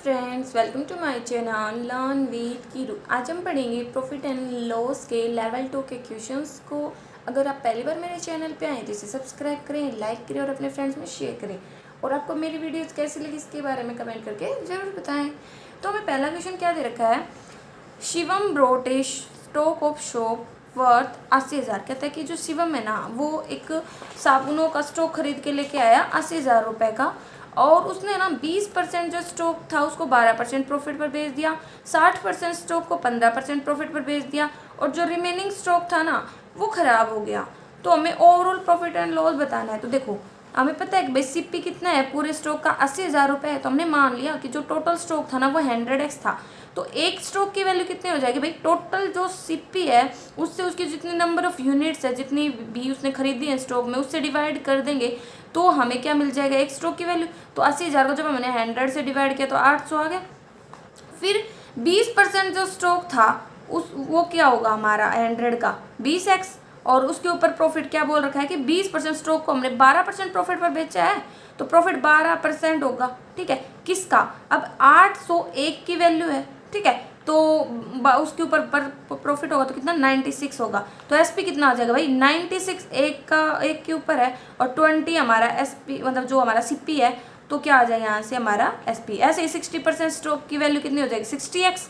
Friends, welcome to my channel learn with Keeru. आज हम पढ़ेंगे प्रॉफिट एंड लॉस के लेवल 2 के क्वेश्चंस को। अगर आप पहली बार मेरे चैनल पे आए तो इसे सब्सक्राइब करें, लाइक करें और अपने फ्रेंड्स में शेयर करें। और आपको मेरी वीडियोस कैसी लगी इसके बारे में कमेंट करके ज़रूर बताएं। तो हमें पहला क्वेश्चन क्या दे रखा है, Shivam brought a stock of shop worth 80,000। कहता है कि जो शिवम है ना, वो एक साबुनों का स्टॉक खरीद के लेके आया 80,000 रुपये का, और उसने ना 20% जो स्टॉक था उसको 12% प्रॉफिट पर बेच दिया, 60% स्टॉक को 15% प्रॉफिट पर बेच दिया, और जो रिमेनिंग स्टॉक था ना वो ख़राब हो गया। तो हमें ओवरऑल प्रॉफिट एंड लॉस बताना है। तो देखो, हमें पता है कि भाई सीपी कितना है, पूरे स्टॉक का 80,000 रुपये है। तो हमने मान लिया कि जो टोटल स्टॉक था ना वो 100x था। तो एक स्टॉक की वैल्यू कितनी हो जाएगी भाई, टोटल जो सीपी है उससे उसकी जितनी नंबर ऑफ यूनिट्स है, जितनी भी उसने खरीदी है स्टॉक में, उससे डिवाइड कर देंगे तो हमें क्या मिल जाएगा, एक स्टॉक की वैल्यू। तो 80,000 को जब हमने 100 से डिवाइड किया तो 800 आ गया। फिर 20% जो स्टॉक था उस वो क्या होगा हमारा 100 का 20x, और उसके ऊपर प्रॉफिट क्या बोल रखा है कि 20% स्टॉक को हमने 12% प्रॉफिट पर बेचा है, तो प्रॉफिट 12% होगा। ठीक है, किसका, अब 801 की वैल्यू है। ठीक है, तो उसके ऊपर प्रॉफिट होगा तो कितना 96 होगा। तो एसपी कितना आ जाएगा भाई 96, एक के ऊपर है, और 20 हमारा एसपी मतलब जो हमारा सीपी है, तो क्या आ जाएगा यहाँ से हमारा एसपी। ऐसे ही 60% स्टॉक की वैल्यू कितनी हो जाएगी 60x।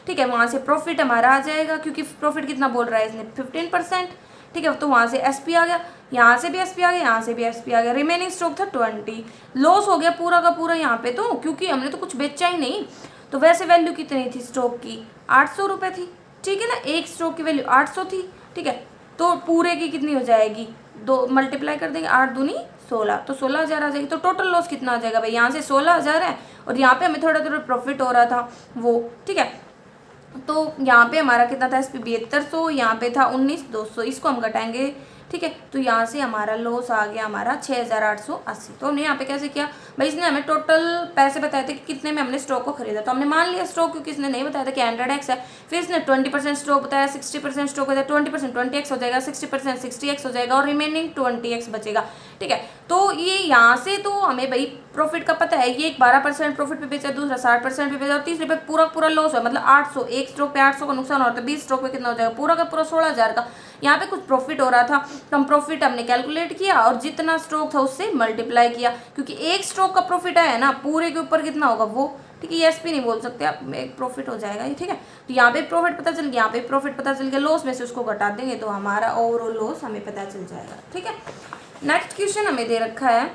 ठीक है, वहाँ से प्रॉफिट हमारा आ जाएगा, क्योंकि प्रॉफिट कितना बोल रहा है इसने 15%। ठीक है, तो वहाँ से एसपी आ गया, यहाँ से भी एसपी आ गया, यहाँ से भी एसपी आ गया। रिमेनिंग स्टॉक था 20, लॉस हो गया पूरा का पूरा यहाँ पे, तो क्योंकि हमने तो कुछ बेचा ही नहीं। तो वैसे वैल्यू कितनी थी स्टॉक की 800 रुपये थी। ठीक है ना, एक स्टॉक की वैल्यू 800 थी। ठीक है, तो पूरे की कितनी हो जाएगी, 2 मल्टीप्लाई कर देंगे, 8 दूनी 16, तो 16,000 आ जाएगी। तो टोटल लॉस कितना आ जाएगा भाई, यहाँ से 16,000 है, और यहाँ पे हमें थोड़ा थोड़ा प्रॉफिट हो रहा था वो। ठीक है, तो यहाँ पे हमारा कितना था एसपी 7200, यहाँ पे था 19,200, इसको हम घटाएंगे। ठीक है, तो यहाँ से हमारा लॉस आ गया हमारा 6,880। तो हमने यहाँ पे कैसे किया भाई, इसने हमें टोटल पैसे बताए थे कि कितने में हमने स्टॉक को खरीदा, तो हमने मान लिया स्टॉक, क्योंकि इसने नहीं बताया था कि 100x है। फिर इसने 20% स्टॉक बताया, 60% स्टॉक बताया, 20% 20x हो जाएगा, 60% 60x हो जाएगा, और रिमेनिंग 20x बचेगा। ठीक है, तो ये यहाँ से तो हमें भाई प्रॉफिट का पता है, ये एक 12% प्रॉफिट पे बेचा, दूसरा 60% पे बेचा, और तीसरे पे पूरा पूरा लॉस है, मतलब 800, एक स्टॉक पे 800 का नुकसान हो रहा था, 20 स्टॉक पे कितना हो जाएगा पूरा का पूरा 16,000 का। यहाँ पे कुछ प्रॉफिट हो रहा था, कम प्रॉफिट हमने कैलकुलेट किया और जितना स्टॉक था उससे मल्टीप्लाई किया, क्योंकि एक स्टॉक का प्रॉफिट आया ना, पूरे के ऊपर कितना होगा वो। ठीक है, ये एसपी नहीं बोल सकते आप, एक प्रॉफिट हो जाएगा ये। ठीक है, तो यहाँ पे प्रॉफिट पता चल गया, यहाँ पे प्रॉफिट पता चल गया, लॉस में से उसको घटा देंगे तो हमारा ओवरऑल लॉस हमें पता चल जाएगा। ठीक है, नेक्स्ट क्वेश्चन हमें दे रखा है,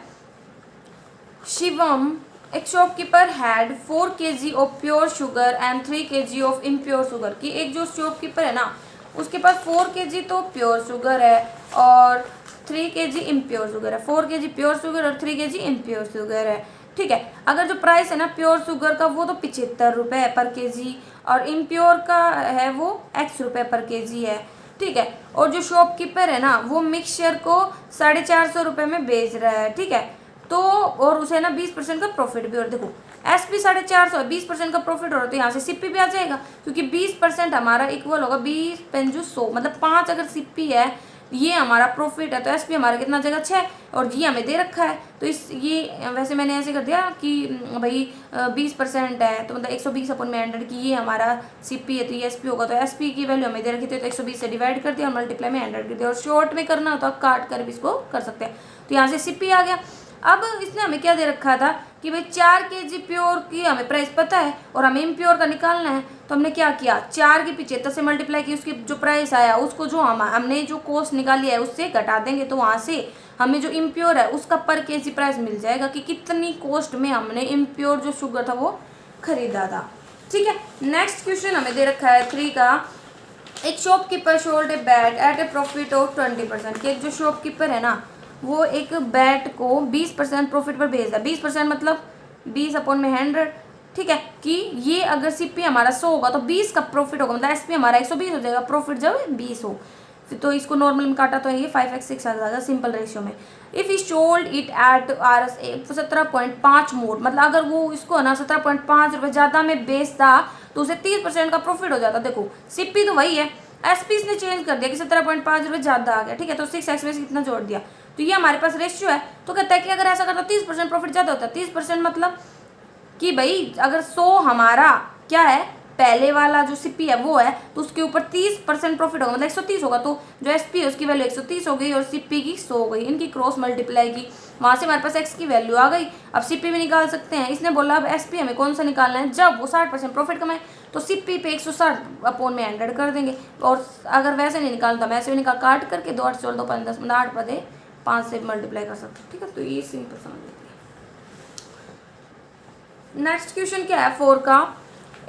शिवम एक shopkeeper had 4 kg of pure sugar and 3 kg of impure sugar. की एक जो शॉपकीपर है ना उसके पास 4 kg तो प्योर शुगर है और 3 kg इम्प्योर शुगर है। 4 kg प्योर शुगर और 3 kg इम्प्योर शुगर है। ठीक है, अगर जो प्राइस है ना प्योर शुगर का वो तो 75 रुपये पर केजी, और इम्प्योर का है वो x रुपये पर केजी है। ठीक है, और जो शॉपकीपर है ना वो मिक्सचर को 450 रुपये में बेच रहा है। ठीक है, तो और उसे ना 20% का प्रॉफिट भी, और देखो एसपी 450, 20% का प्रॉफिट हो रहा है, तो यहाँ से सीपी भी आ जाएगा, क्योंकि 20% हमारा इक्वल होगा 20×100, मतलब 5 अगर सीपी है, ये हमारा प्रॉफिट है, तो एसपी हमारा कितना आ जाएगा 6, और जी हमें दे रखा है। तो इस ये वैसे मैंने ऐसे कर दिया कि भाई 20% है, तो मतलब 120/100 की ये हमारा सीपी है, तो ये एसपी होगा। तो एसपी की वैल्यू हमें दे रखी थी, तो 120 से डिवाइड कर दिया और मल्टीप्लाई में 100 कर दिया, और शॉर्ट में करना हो तो आप काट कर भी इसको कर सकते हैं। तो यहाँ से सीपी आ गया। अब इसने हमें क्या दे रखा था कि भाई 4 kg प्योर की हमें प्राइस पता है और हमें इम्प्योर का निकालना है, तो हमने क्या किया 4 की 75 से मल्टीप्लाई की, उसकी जो प्राइस आया उसको जो हमने जो कॉस्ट निकाली है उससे घटा देंगे, तो वहाँ से हमें जो इम्प्योर है उसका पर केजी प्राइस मिल जाएगा कि कितनी कॉस्ट में हमने इम्प्योर जो शुगर था वो खरीदा था। ठीक है, नेक्स्ट क्वेश्चन हमें दे रखा है 3 का, एक shopkeeper sold a bat at a profit of 20%। कि एक जो शॉपकीपर है ना वो एक बैट को 20% प्रॉफिट पर भेज रहा है। 20% मतलब 20/100। ठीक है, कि ये अगर सीपी हमारा 100 होगा तो 20 का प्रॉफिट होगा, मतलब एसपी हमारा 120 हो जाएगा, प्रॉफिट जब 20 हो। तो इसको नॉर्मल में काटा तो ये 5x6 आ जाएगा सिंपल रेशियो में। If E sold it at RS 17.5 मोर, मतलब अगर वो इसको है ना 17.5 रुपये ज़्यादा में बेचता तो उसे 30% का प्रॉफिट हो जाता। देखो सीपी तो वही है, एसपी इसने चेंज कर दिया कि 17.5 रुपये ज़्यादा आ गया। ठीक है, तो 6x में से कितना जोड़ दिया, तो ये हमारे पास रेशियो है। तो कहता है कि अगर ऐसा करता 30% प्रॉफिट ज़्यादा होता है, 30% मतलब कि भाई अगर 100 हमारा क्या है, पहले वाला जो सीपी है वो है, तो उसके ऊपर 30% प्रॉफिट होगा, मतलब 130 होगा, तो जो एसपी है उसकी वैल्यू 130 हो गई और सीपी की 100 हो गई। इनकी क्रॉस मल्टीप्लाई की, वहाँ से हमारे पास एक्स की वैल्यू आ गई। अब सीपी भी निकाल सकते हैं। इसने बोला अब एसपी हमें कौन सा निकालना है, जब वो 60% प्रॉफिट कमाए, तो सीपी पे 160/100 कर देंगे। और अगर वैसे नहीं निकालता, मैं ऐसे भी निकाल काट करके 2 8 16 2 5 10 मतलब 8 पदे 5 से मल्टीप्लाई कर सकते हैं। ठीक है, तो ये सिंपल समझ लेते हैं। नेक्स्ट क्वेश्चन क्या है 4 का,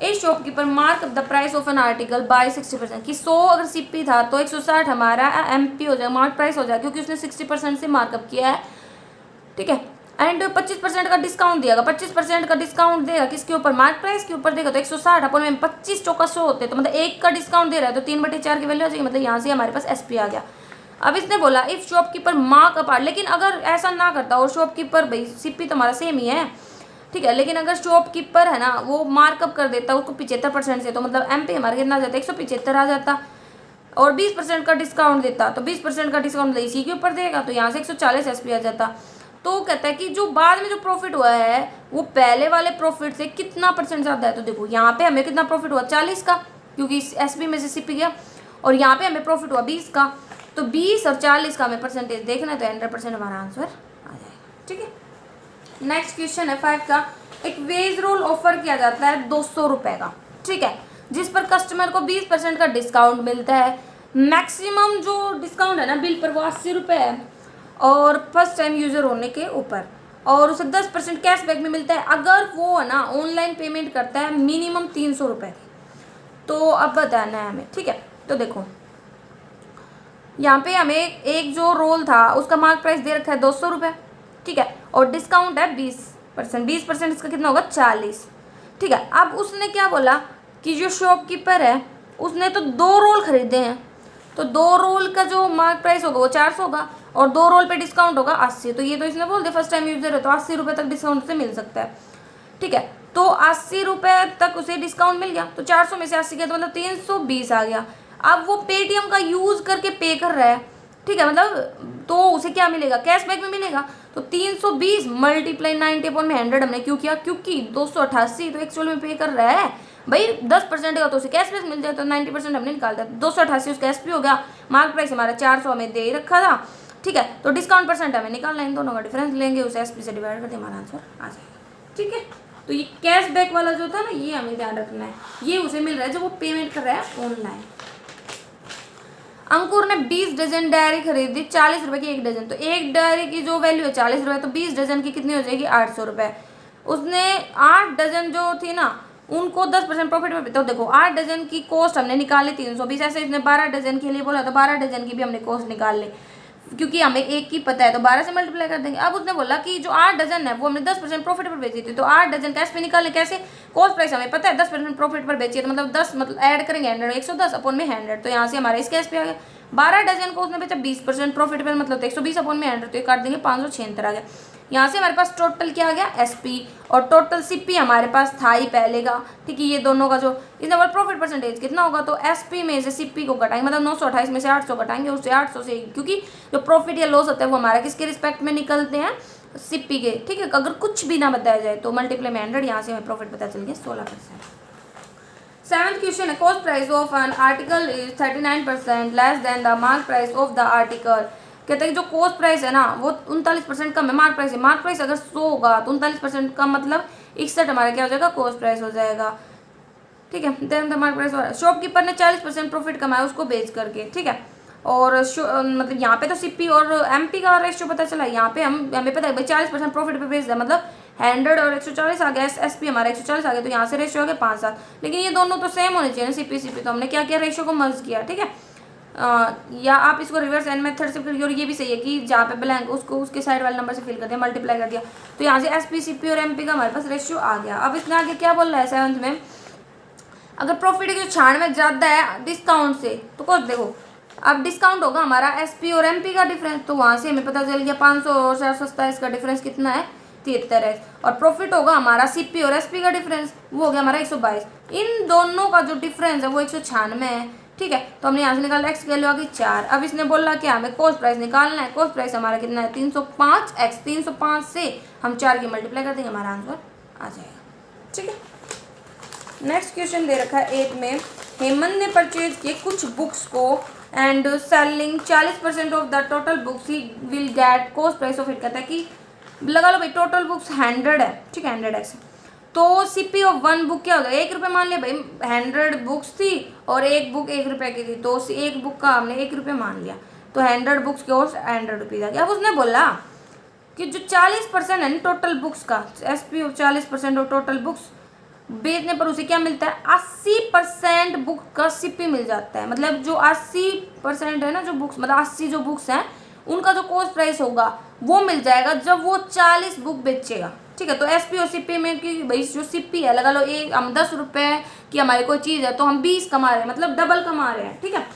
ए shopkeeper mark the price of an article by 60%, कि 100 अगर सीपी था तो 160 हमारा एमपी हो जाएगा, मार्क प्राइस हो जाएगा, क्योंकि उसने 60% से मार्कअप किया है। ठीक है, एंड 25% का डिस्काउंट दिया, 25% का डिस्काउंट देगा किसके ऊपर, मार्क प्राइस के ऊपर देगा, तो 160 अपन में 25 चौका 100 होते हैं, तो मतलब 1 का डिस्काउंट दे रहा है, तो 3/4 की वैल्यू आ जाएगी, मतलब यहाँ से हमारे पास एसपी आ गया। अब इसने बोला इफ शॉपकीपर मार्क अप, लेकिन अगर ऐसा ना करता और शॉपकीपर, भाई सीपी तो हमारा सेम ही है, ठीक है, लेकिन अगर शॉपकीपर है ना वो मार्कअप कर देता उसको 75% से, तो मतलब एमपी हमारा कितना आ जाता, 175 आ जाता, और 20% का डिस्काउंट देता, तो 20% का डिस्काउंट इसी के ऊपर देगा, तो यहाँ से 140 एसपी आ जाता। तो कहता है कि जो बाद में जो प्रॉफिट हुआ है वो पहले वाले प्रॉफिट से कितना परसेंट ज़्यादा है, तो देखो यहाँ पे हमें कितना प्रॉफिट हुआ 40 का, क्योंकि एसपी में से सीपी गया, और यहाँ पे हमें प्रॉफिट हुआ 20 का, तो 20 और 40 का हमें परसेंटेज देखना है, तो 100% हमारा आंसर आ जाएगा। ठीक है, नेक्स्ट क्वेश्चन है 5 का, एक वेज रोल ऑफर किया जाता है 200 रुपये का, ठीक है, जिस पर कस्टमर को 20% का डिस्काउंट मिलता है। मैक्सिमम जो डिस्काउंट है ना बिल पर वो 80 रुपये है, और फर्स्ट टाइम यूज़र होने के ऊपर, और उसे 10% कैशबैक में मिलता है अगर वो है ना ऑनलाइन पेमेंट करता है मिनिमम 300 रुपये की। तो अब बताना है हमें। ठीक है, तो देखो यहाँ पे हमें एक जो रोल था उसका मार्क प्राइस दे रखा है 200 रुपये, ठीक है, और डिस्काउंट है 20%, 20% इसका कितना होगा 40। ठीक है, अब उसने क्या बोला कि जो शॉपकीपर है उसने तो 2 रोल खरीदे हैं, तो 2 रोल का जो मार्क प्राइस होगा वो 400 होगा, और 2 रोल पे डिस्काउंट होगा 80, तो ये तो इसने बोल दिया फर्स्ट टाइम यूजर है तो 80 रुपये तक डिस्काउंट से मिल सकता है। ठीक है, तो 80 रुपये तक उसे डिस्काउंट मिल गया, तो 400 में से 80 गया तो मतलब 320 आ गया। अब वो पेटीएम का यूज़ करके पे कर रहा है, ठीक है, मतलब तो उसे क्या मिलेगा, कैशबैक में मिलेगा, तो 320 मल्टीप्लाई 90/100 हमने क्यों किया, क्योंकि 288 तो एक्चुअल में पे कर रहा है भाई 10% का, तो उसे कैशबैक मिल जाए, तो 90% हमने निकाल दिया, 288 उसका एसपी हो गया, मार्क प्राइस हमारा 400 हमें दे ही रखा था। ठीक है, तो डिस्काउंट परसेंट हमें निकालना है, इन दोनों का डिफरेंस लेंगे, उसे एसपी से डिवाइड करके हमारा आंसर आ जाएगा। ठीक है, तो ये कैशबैक वाला जो था ना ये हमें ध्यान रखना है, ये उसे मिल रहा है जब वो पेमेंट कर रहा है ऑनलाइन। अंकुर ने 20 डजन डायरी खरीदी 40 रुपये की 1 डजन, तो 1 डायरी की जो वैल्यू है 40 रुपये, तो 20 डजन की कितनी हो जाएगी 800 रुपये। उसने 8 डजन जो थी ना उनको 10% प्रॉफिट में, तो देखो 8 डजन की कॉस्ट हमने निकाली 320, ऐसे इसने 12 डजन के लिए बोला तो 12 डजन की भी हमने कॉस्ट निकाल ली, क्योंकि हमें एक की पता है तो 12 से मल्टीप्लाई कर देंगे। अब उसने बोला कि जो 8 डजन है वो हमने 10% प्रॉफिट पर बेची थी, तो 8 डजन कैश पे निकाले, कैसे, कॉस्ट प्राइस हमें पता है 10% प्रॉफिट पर बेची है, तो मतलब 10 मतलब ऐड करेंगे 100, 110 अपन में 100, तो यहाँ से हमारा इस कैश पे आ गया। 12 डजन को उसने बेचा 20% प्रॉफिट पर, मतलब 120 अपन में 100, तो ये काट देंगे 576 आ गया। यहाँ से हमारे पास टोटल क्या आ गया एसपी, और टोटल सीपी हमारे पास था ही पहले का, ठीक है, ये दोनों का जो इसने बोला प्रॉफिट परसेंटेज कितना होगा, तो एसपी में से सीपी को घटाएंगे, मतलब 928 में से 800 घटाएंगे, उससे 800 से, क्योंकि जो प्रॉफिट या लॉस होता है वो हमारा किसके रिस्पेक्ट में निकलते हैं, सीपी के। ठीक है, अगर कुछ भी ना बताया जाए तो मल्टीप्लाई में 100, यहाँ से हमें प्रॉफिट पता चल गया 16%। 7th क्वेश्चन है cost price of an article is 39% less than the mark price of the article. कहते हैं कि जो कॉस्ट प्राइस है ना वो 39% कम है मार्क प्राइस है। मार्क प्राइस अगर 100 होगा तो 39% कम मतलब 61 हमारा क्या हो जाएगा कॉस्ट प्राइस हो जाएगा। ठीक है, then the mark price, shopkeeper ने 40% प्रॉफिट कमाया उसको बेच करके। ठीक है, और मतलब यहाँ पे तो सीपी और एमपी का रेशियो पता चला, यहाँ पे हमें पता है भाई 40% प्रॉफिट पे बेच दिया, मतलब 100 और 140 आ गया, एसपी हमारा 140 आ गया, तो यहाँ से रेशियो आ गया 5-7, लेकिन ये दोनों तो सेम होने चाहिए ना सीपी, तो हमने क्या किया रेशियो को मर्ज किया। ठीक है, या आप इसको रिवर्स एंड मेथड से फिल, और ये भी सही है कि जहाँ पे ब्लैंक उसको उसके साइड वाले नंबर से फिल कर दिया, मल्टीप्लाई कर दिया, तो यहाँ से एसपी सीपी और एमपी का हमारे पास रेशियो आ गया। अब इसने आगे क्या बोल रहा है 7th में, अगर प्रॉफिट जो 96 ज़्यादा है डिस्काउंट से, तो कुछ देखो अब डिस्काउंट होगा हमारा एसपी और एमपी का डिफरेंस, तो वहाँ से हमें पता चल गया 500 और 427 का डिफरेंस कितना है 73 है, और प्रॉफिट होगा हमारा सीपी और एसपी का डिफरेंस, वो हो गया हमारा 122। इन दोनों का जो डिफरेंस है वो 196 है। ठीक है, तो हमने यहाँ से निकाला एक्स की वैल्यू आ गई 4। अब इसने बोला कि हमें कॉस्ट प्राइस निकालना है, कॉस्ट प्राइस हमारा कितना है 305 एक्स, 305 से हम 4 की मल्टीप्लाई कर देंगे, हमारा आंसर आ जाएगा। ठीक है। नेक्स्ट क्वेश्चन दे रखा है 8 में, हेमंत ने परचेज किए कुछ बुक्स को and selling 40% of the total books he will get cost price of it. कहता है कि लगा लो भाई टोटल बुक्स 100 है, ठीक है 100 ऐसे, तो सीपी ऑफ वन बुक क्या होगा, 1 रुपये मान लिया भाई, 100 बुक्स थी और एक बुक 1 रुपये की थी, तो एक बुक का हमने 1 रुपये मान लिया, तो 100 बुक्स की कॉस्ट 100 रुपीज़ आ गया। अब उसने बोला कि जो 40% है ना टोटल बुक्स का, SP of 40% of total books बेचने पर उसे क्या मिलता है, 80% बुक का सीपी मिल जाता है। मतलब जो 80% है ना जो बुक्स, मतलब 80 जो बुक्स हैं उनका जो कॉस्ट प्राइस होगा वो मिल जाएगा जब वो 40 बुक बेचेगा, ठीक है। तो एसपी और सीपी में कि भाई जो सीपी है, लगा लो एक हम 10 रुपये की हमारी कोई चीज़ है तो हम 20 कमा रहे हैं, मतलब डबल कमा रहे हैं, ठीक है।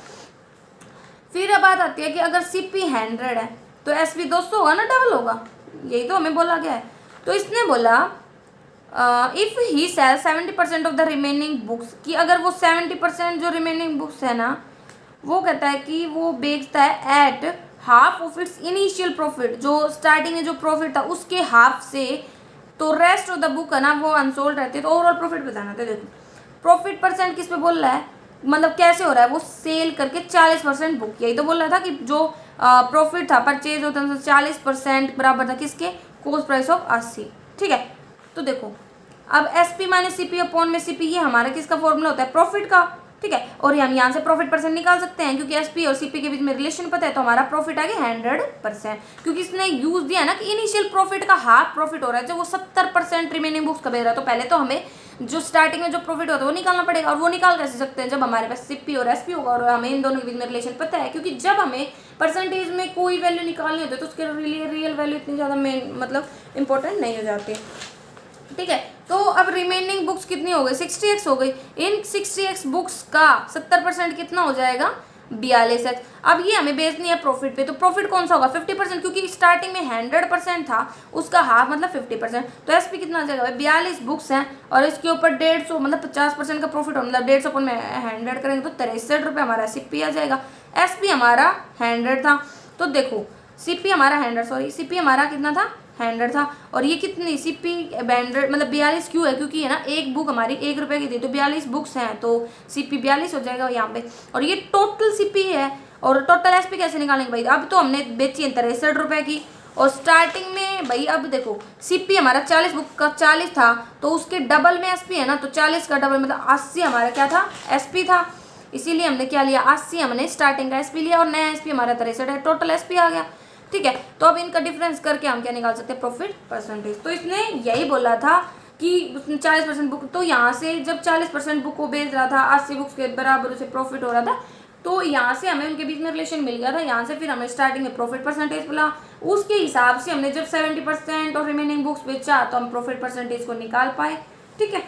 फिर अब बात आती है कि अगर सीपी 100 है तो एसपी 200 होगा ना, डबल होगा, यही तो हमें बोला गया है। तो इसने बोला if he sell 70% off the remaining books, कि अगर वो 70% जो रिमेनिंग बुक्स है ना, वो कहता है कि वो बेचता है at half of its initial profit, जो स्टार्टिंग में जो प्रॉफिट था उसके हाफ से, तो रेस्ट ऑफ द बुक है ना वो अनसोल्ड रहती है। तो ओवरऑल प्रॉफिट बताना था। देखो प्रॉफिट परसेंट किस पे बोल रहा है, मतलब कैसे हो रहा है, वो सेल करके 40% बुक, यही तो बोल रहा था कि जो प्रॉफिट था परचेज होता है 40% बराबर था किसके, कॉस्ट प्राइस ऑफ 80, ठीक है। तो देखो अब S P minus C P upon में सी पी, ये हमारा किसका फॉर्मूला होता है, प्रॉफिट का, ठीक है। और हम यहाँ से प्रॉफिट परसेंट निकाल सकते हैं क्योंकि एस पी और सी पी के बीच में रिलेशन पता है, तो हमारा प्रॉफिट आ गया 100%, क्योंकि इसने यूज दिया ना कि इनिशियल प्रॉफिट का हाफ प्रॉफिट हो रहा है जब वो 70% रिमेनिंग बुक्स का बेच रहा है। तो पहले तो हमें जो स्टार्टिंग में जो प्रॉफिट होता है वो निकालना पड़ेगा, और वो निकाल कैसे सकते हैं, जब हमारे पास सीपी और एसपी होगा और हमें इन दोनों के बीच में रिलेशन पता है, क्योंकि जब हमें परसेंटेज में कोई वैल्यू निकालनी होती है तो उसके रियल वैल्यू इतनी ज़्यादा मेन मतलब इंपॉर्टेंट नहीं हो जाती, ठीक है। तो अब रिमेनिंग बुक्स कितनी हो गई, 60x हो गई। इन 60x बुक्स का 70% कितना हो जाएगा, 42x। अब ये हमें बेचनी है प्रॉफिट पे, तो प्रॉफिट कौन सा होगा, 50%, क्योंकि स्टार्टिंग में 100% था, उसका हाफ मतलब 50%। तो एसपी कितना आ जाएगा भाई, 42 बुक्स हैं और इसके ऊपर 150 मतलब 50% का प्रॉफिट हो, मतलब 150 अपन में 100 करेंगे तो 63 रुपये हमारा सीपी आ जाएगा। एसपी हमारा 100 था, तो देखो सीपी हमारा 100 सीपी हमारा कितना था, 100 था, और ये कितनी सीपी 100 मतलब 42 क्यों है, क्योंकि है ना एक बुक हमारी 1 रुपये की थी, तो 42 बुक्स हैं तो सीपी 42 हो जाएगा यहाँ पे। और ये टोटल सीपी है, और टोटल एसपी कैसे निकालेंगे भाई, अब तो हमने बेची है 63 रुपये की, और स्टार्टिंग में भाई अब देखो सीपी हमारा 40 बुक का 40 था, तो उसके डबल में एसपी है ना, तो 40 का डबल मतलब 80 हमारा क्या था, एसपी था, इसीलिए हमने क्या लिया 80 हमने स्टार्टिंग का एसपी लिया, और नया एसपी हमारा 63 है, टोटल एसपी आ गया, ठीक है। तो अब इनका डिफरेंस करके हम क्या निकाल सकते हैं, प्रॉफिट परसेंटेज। तो इसने यही बोला था कि उसने 40% बुक, तो यहाँ से जब 40% बुक को बेच रहा था 80 बुक्स के बराबर उसे प्रॉफिट हो रहा था, तो यहाँ से हमें उनके बीच में रिलेशन मिल गया था। यहाँ से फिर हमें स्टार्टिंग में प्रॉफिट परसेंटेज मिला, उसके हिसाब से हमने जब 70% और रिमेनिंग बुक्स बेचा तो हम प्रॉफिट परसेंटेज को निकाल पाए, ठीक है।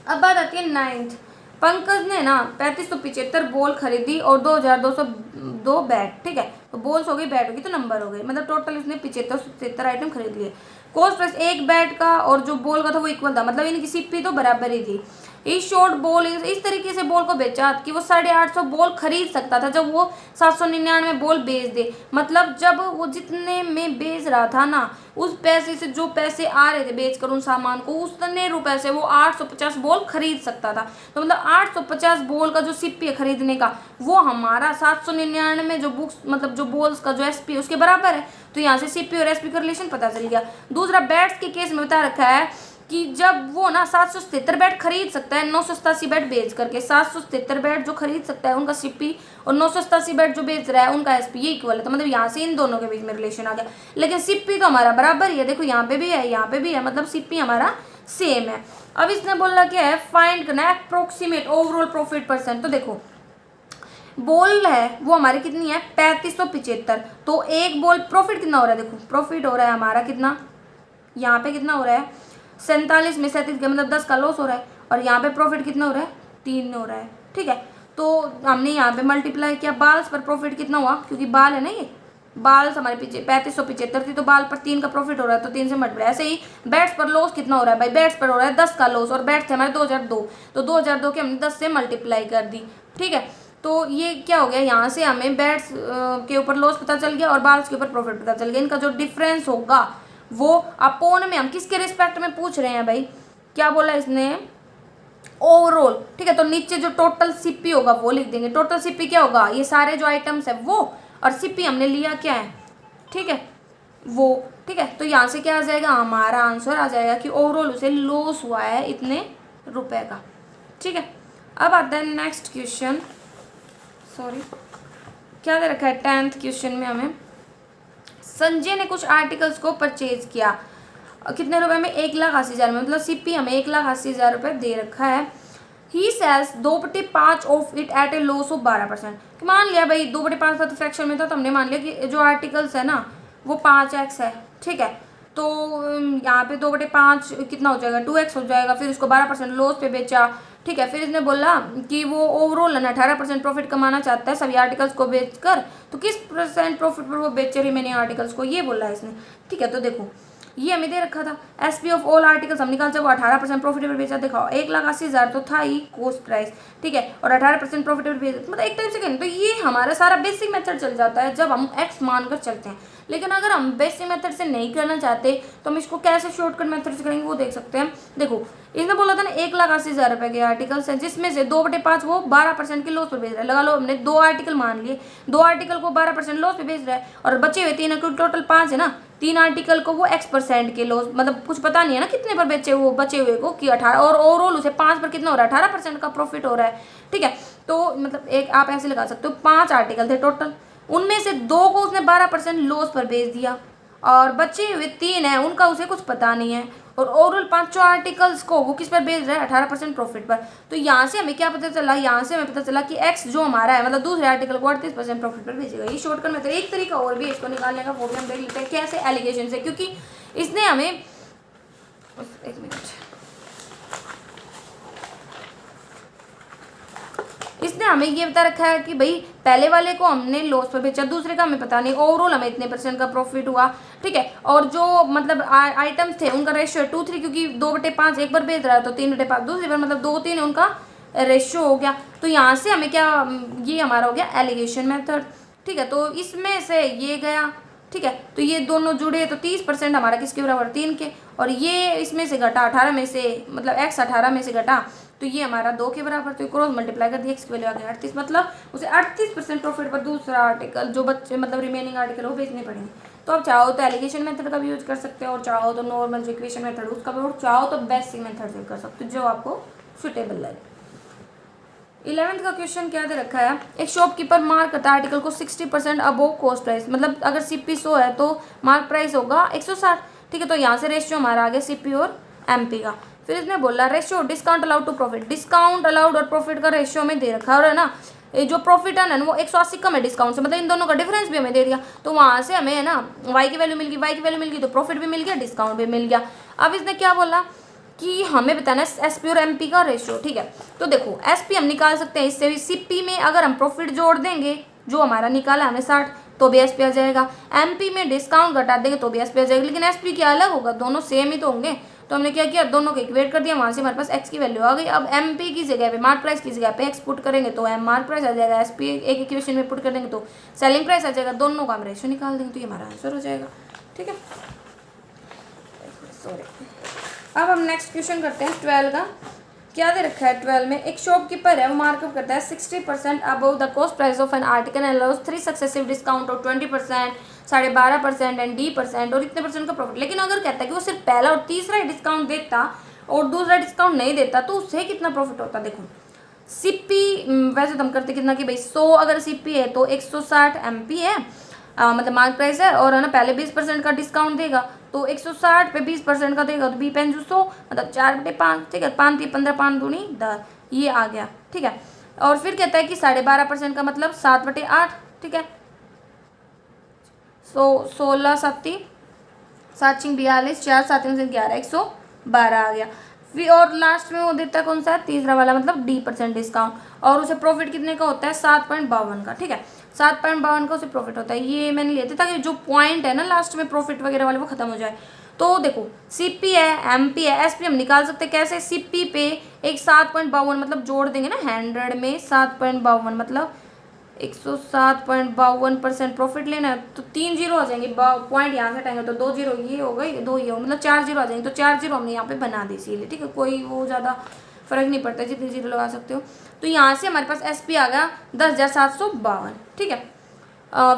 अब बात आती है 9th। पंकज ने ना 3575 बॉल खरीदी और 2202 बैट, ठीक है। तो बॉल्स हो गई, बैट होगी, तो नंबर हो गए, मतलब टोटल उसने 75 आइटम खरीद लिए। कॉस्ट प्राइस एक बैट का और जो बॉल का था वो इक्वल था, मतलब इनकी सीपी तो बराबर ही थी। इस शॉर्ट बॉल इस तरीके से बॉल को बेचा कि वो 850 बॉल खरीद सकता था जब वो 799 बॉल बेच दे, मतलब जब वो जितने में बेच रहा था ना उस पैसे से जो पैसे आ रहे थे बेचकर उन सामान को, उतने रुपए से वो 850 बॉल खरीद सकता था। तो मतलब 850 बॉल का जो सीपी है खरीदने का, वो हमारा 799 जो बुक्स मतलब जो बॉल्स का जो एसपी उसके बराबर है। तो यहाँ से सीपी और एसपी का रिलेशन पता चल गया। दूसरा बैट्स के केस में बता रखा है कि जब वो ना 777 बैट खरीद सकता है 987 बैट बेच करके, 777 बैट जो खरीद सकता है उनका सीपी और 987 बैट जो बेच रहा है उनका एसपी, ये इक्वल है। तो मतलब यहाँ से इन दोनों के बीच में रिलेशन आ गया। लेकिन सीपी तो हमारा बराबर ही है, देखो यहाँ पे भी है यहाँ पे भी है, मतलब सीपी हमारा सेम है। अब इसने बोला क्या है, फाइंड करना है अप्रोक्सीमेट ओवरऑल प्रॉफिट परसेंट। तो देखो बॉल है वो हमारी कितनी है 3575, तो एक बॉल प्रॉफिट कितना हो रहा है, देखो प्रॉफिट हो रहा है हमारा कितना, यहाँ पे कितना हो रहा है 47 में 37 का मतलब 10 का लॉस हो रहा है, और यहाँ पे प्रॉफिट कितना हो रहा है 3 हो रहा है, ठीक है। तो हमने यहाँ पे मल्टीप्लाई किया, बाल्स पर प्रॉफिट कितना हुआ, क्योंकि बाल है ना ये बाल्स हमारे पीछे 3575 थी, तो बाल पर 3 का प्रॉफिट हो रहा है तो 3 से मल्टीप्लाई। ऐसे ही बैट्स पर लॉस कितना हो रहा है भाई, बैट्स पर हो रहा है 10 का लॉस, और बैट्स थे हमारे 2002, तो 2002 के हमने 10 से मल्टीप्लाई कर दी, ठीक है। तो ये क्या हो गया, यहाँ से हमें बैट्स के ऊपर लॉस पता चल गया और बाल्स के ऊपर प्रॉफिट पता चल गया। इनका जो डिफरेंस होगा वो अपोन में हम किसके रिस्पेक्ट में पूछ रहे हैं भाई, क्या बोला इसने, ओवरऑल, ठीक है। तो नीचे जो टोटल सीपी होगा वो लिख देंगे। टोटल सीपी क्या होगा, ये सारे जो आइटम्स है वो, और सीपी हमने लिया क्या है, ठीक है, वो, ठीक है। तो यहाँ से क्या आ जाएगा, हमारा आंसर आ जाएगा कि ओवरऑल उसे लॉस हुआ है इतने रुपए का, ठीक है। अब आता है नेक्स्ट क्वेश्चन, सॉरी क्या दे रखा है 10th क्वेश्चन में हमें, संजय ने कुछ आर्टिकल्स को परचेज किया कितने रुपए में, 1,80,000 में, मतलब सीपी हमें 1,80,000 रुपये दे रखा है। ही sells 2/5 of it at a loss of 12%। मान लिया भाई 2/5 था तो फ्रैक्शन में था, तो हमने मान लिया कि जो आर्टिकल्स है ना वो 5x है, ठीक है। तो यहाँ पे 2/5 कितना हो जाएगा, 2x हो जाएगा। फिर उसको 12% लॉस पे बेचा, ठीक है। फिर इसने बोला कि वो ओवरऑल 18% प्रॉफिट कमाना चाहता है सभी आर्टिकल्स को बेचकर, तो किस % प्रॉफिट पर वो बेचे रिमेनिंग आर्टिकल्स को, ये बोला है इसने, ठीक है। तो देखो ये हमें दे रखा था एसपी ऑफ ऑल आर्टिकल्स, हम निकाल वो 18% प्रॉफिटेबल बेचा, दिखाओ 1,80,000 तो था ही कॉस्ट प्राइस, ठीक है, और 18% प्रॉफिटेबल बेचा, मतलब एक टाइप से कहें तो ये हमारा सारा बेसिक मेथड चल जाता है जब हम एक्स मानकर चलते हैं। लेकिन अगर हम बेसिक मेथड से नहीं करना चाहते तो हम इसको कैसे शॉर्टकट मेथड से करेंगे वो देख सकते हैं। देखो इसने बोला था ना 1,80,000 रुपए के आर्टिकल्स हैं, जिसमें से 2/5 वो 12% के लॉस पे बेच रहा है। लगा लो हमने 2 आर्टिकल मान लिए, 2 आर्टिकल को 12% लॉस पे बेच रहा है, और बचे हुए 3 टोटल 5 है ना, 3 आर्टिकल को वो x% के लॉस, मतलब कुछ पता नहीं है ना कितने पर बेचे वो बचे हुए को, कि 18, और ओवरऑल उसे 5 पर कितना हो रहा है, 18% का प्रॉफिट हो रहा है, ठीक है। तो मतलब एक आप ऐसे लगा सकते हो 5 आर्टिकल थे टोटल, उनमें से 2 को उसने 12% लॉस पर बेच दिया, और बचे हुए 3 हैं उनका उसे कुछ पता नहीं है, और ओवरऑल 5 आर्टिकल्स को वो किस पर बेच रहा है, 18% प्रॉफिट पर। तो यहाँ से हमें क्या पता चला, यहाँ से हमें पता चला कि एक्स जो हमारा है मतलब दूसरे आर्टिकल को 38% प्रॉफिट पर बेचेगा। ये शॉर्टकट में तो एक तरीका और भी है इसको निकालने का, वो भी हम देख लेते हैं कैसे, एलिगेशन से, क्योंकि इसने हमें एक मिनट, इसने हमें ये बता रखा है कि भाई पहले वाले को हमने लॉस पर बेचा, दूसरे का हमें पता नहीं, ओवरऑल हमें इतने % का प्रॉफिट हुआ, ठीक है। और जो मतलब आइटम्स थे उनका रेशियो 2:3, क्योंकि 2/5 एक बार बेच रहा है तो 3/5 दूसरी बार, मतलब 2-3 उनका रेशियो हो गया। तो यहाँ से हमें क्या, ये हमारा हो गया एलिगेशन मेथड, ठीक है। तो इसमें से ये गया, ठीक है, तो ये दोनों जुड़े तो 30% हमारा किसके बराबर, 3 के, और ये इसमें से घटा 18 में से, मतलब x 18 में से घटा तो ये हमारा 2 के बराबर, तो क्रॉस मल्टीप्लाई कर दिया, x की वैल्यू आ गई 38, मतलब उसे 38% प्रॉफिट पर दूसरा आर्टिकल जो बच्चे मतलब रिमेनिंग आर्टिकल वो बेचने पड़ेंगे। तो आप चाहो तो एलिगेशन मेथड का भी यूज कर सकते हो, और चाहो तो नॉर्मल जो इक्वेशन मेथड उसका भी, और चाहो तो बेसिक मेथड से कर सकते हो जो आपको सुटेबल लगे। 11th का क्वेश्चन क्या दे रखा है, एक शॉपकीपर मार्क करता है आर्टिकल को 60% अबोव कॉस्ट प्राइस, मतलब अगर सीपी 100 है तो मार्क प्राइस होगा 160, ठीक है। तो यहाँ से रेशियो हमारा आ गया सीपी और एमपी का। फिर इसने बोला ratio discount allowed to profit, discount allowed और प्रॉफिट का रेशियो में दे रखा है, और है ना ये जो प्रॉफिट है ना वो 180 कम है डिस्काउंट से, मतलब इन दोनों का डिफरेंस भी हमें दे दिया। तो वहाँ से हमें है ना वाई की वैल्यू मिल गई, वाई की वैल्यू मिल गई तो प्रॉफिट भी मिल गया, डिस्काउंट भी मिल गया। अब इसने क्या बोला कि हमें बताना है एसपी और एमपी का रेशियो, ठीक है। तो देखो एसपी हम निकाल सकते हैं इससे भी, सीपी में अगर हम प्रॉफिट जोड़ देंगे जो हमारा निकाला हमें 60 तो भी एसपी आ जाएगा, एमपी में डिस्काउंट घटा देंगे तो भी एसपी आ जाएगा, लेकिन एसपी क्या अलग होगा, दोनों सेम ही तो होंगे। तो हमने क्या किया, दोनों को इक्वेट कर दिया, वहाँ से हमारे पास एक्स की वैल्यू आ गई। अब एमपी की जगह पे मार्क प्राइस की जगह पे एक्स पुट करेंगे तो एम मार्क प्राइस आ जाएगा, एसपी एक इक्वेशन में पुट कर देंगे तो सेलिंग प्राइस आ जाएगा, दोनों का हम रेशियो निकाल देंगे तो ये हमारा आंसर हो जाएगा, ठीक है। सॉरी, अब हम नेक्स्ट क्वेश्चन करते हैं 12 का। क्या दे रखा है 12 में, एक शॉपकीपर है वो मार्कअप करता है 60% above the cost price of an article and allows 3 successive discount of 20%, 12.5% and D% और इतने % का प्रॉफिट। लेकिन अगर कहता है कि वो सिर्फ पहला और तीसरा ही डिस्काउंट देता और दूसरा डिस्काउंट नहीं देता तो उससे कितना प्रॉफिट होता। देखो सीपी वैसे तो हम करते कितना कि भाई 100 अगर सीपी है तो 160 एमपी है, मतलब मार्क प्राइस है, और है ना पहले 20% का डिस्काउंट देगा तो 160 पे 20% का देगा तो 20 मतलब 4/5, ठीक है, 5 3 15 5 दूनी 10, ये आ गया, ठीक है। और फिर कहता है कि 12.5% का मतलब 7/8, ठीक है। 16 7 7 42 4 7 11 112 आ गया। फिर और लास्ट में वो देता है कौन सा, तीसरा वाला, मतलब D% डिस्काउंट, और उसे प्रॉफिट कितने का होता है 7.52 का, ठीक है, 7.52 का उसे प्रॉफिट होता है। ये मैंने लिए थे ताकि जो पॉइंट है ना लास्ट में प्रॉफिट वगैरह वाले वो खत्म हो जाए। तो देखो सीपी है, एमपी है, एसपी हम निकाल सकते हैं कैसे, सीपी पे एक 7.52 मतलब जोड़ देंगे ना 100 में 7.52 मतलब 107.52% प्रॉफिट लेना है तो 3 जीरो आ जाएंगे, पॉइंट यहाँ से हटाएंगे तो 2 जीरो ये हो गई, 2 ये हो, मतलब 4 जीरो आ जाएंगे। तो 4 जीरो हमने यहाँ पे बना दी इसीलिए, ठीक है, कोई वो ज़्यादा फर्क नहीं पड़ता, जितनी जीरो लगा सकते हो। तो यहाँ से हमारे पास SP आ गया 10,752, ठीक है।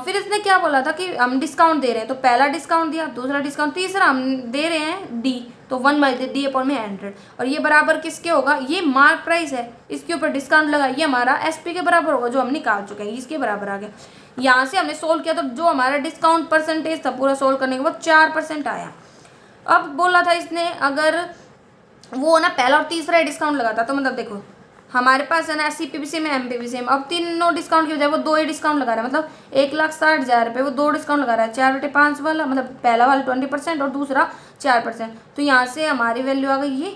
फिर इसने क्या बोला था कि हम डिस्काउंट दे रहे हैं, तो पहला डिस्काउंट दिया, दूसरा डिस्काउंट, तीसरा हम दे रहे हैं D, तो 1/D/100। और ये बराबर किसके होगा, ये मार्क प्राइस है, इसके ऊपर डिस्काउंट लगा, ये हमारा SP के बराबर होगा जो हम निकाल चुके हैं, इसके बराबर आ गया। यहाँ से हमने सोल्व किया तो जो हमारा डिस्काउंट परसेंटेज था पूरा सोल्व करने के बाद 4% आया। अब बोला था इसने अगर वो ना पहला और तीसरा डिस्काउंट लगाता, तो मतलब देखो हमारे पास है ना CP भी सेम है, MP भी सेम, अब तीनों डिस्काउंट की बजाय वो 2 ही डिस्काउंट लगा रहा है, मतलब 1,60,000 रुपये, वो 2 डिस्काउंट लगा रहा है, 4/5 वाला, मतलब पहला वाला 20% और दूसरा 4%। तो यहाँ से हमारी वैल्यू आ गई ये,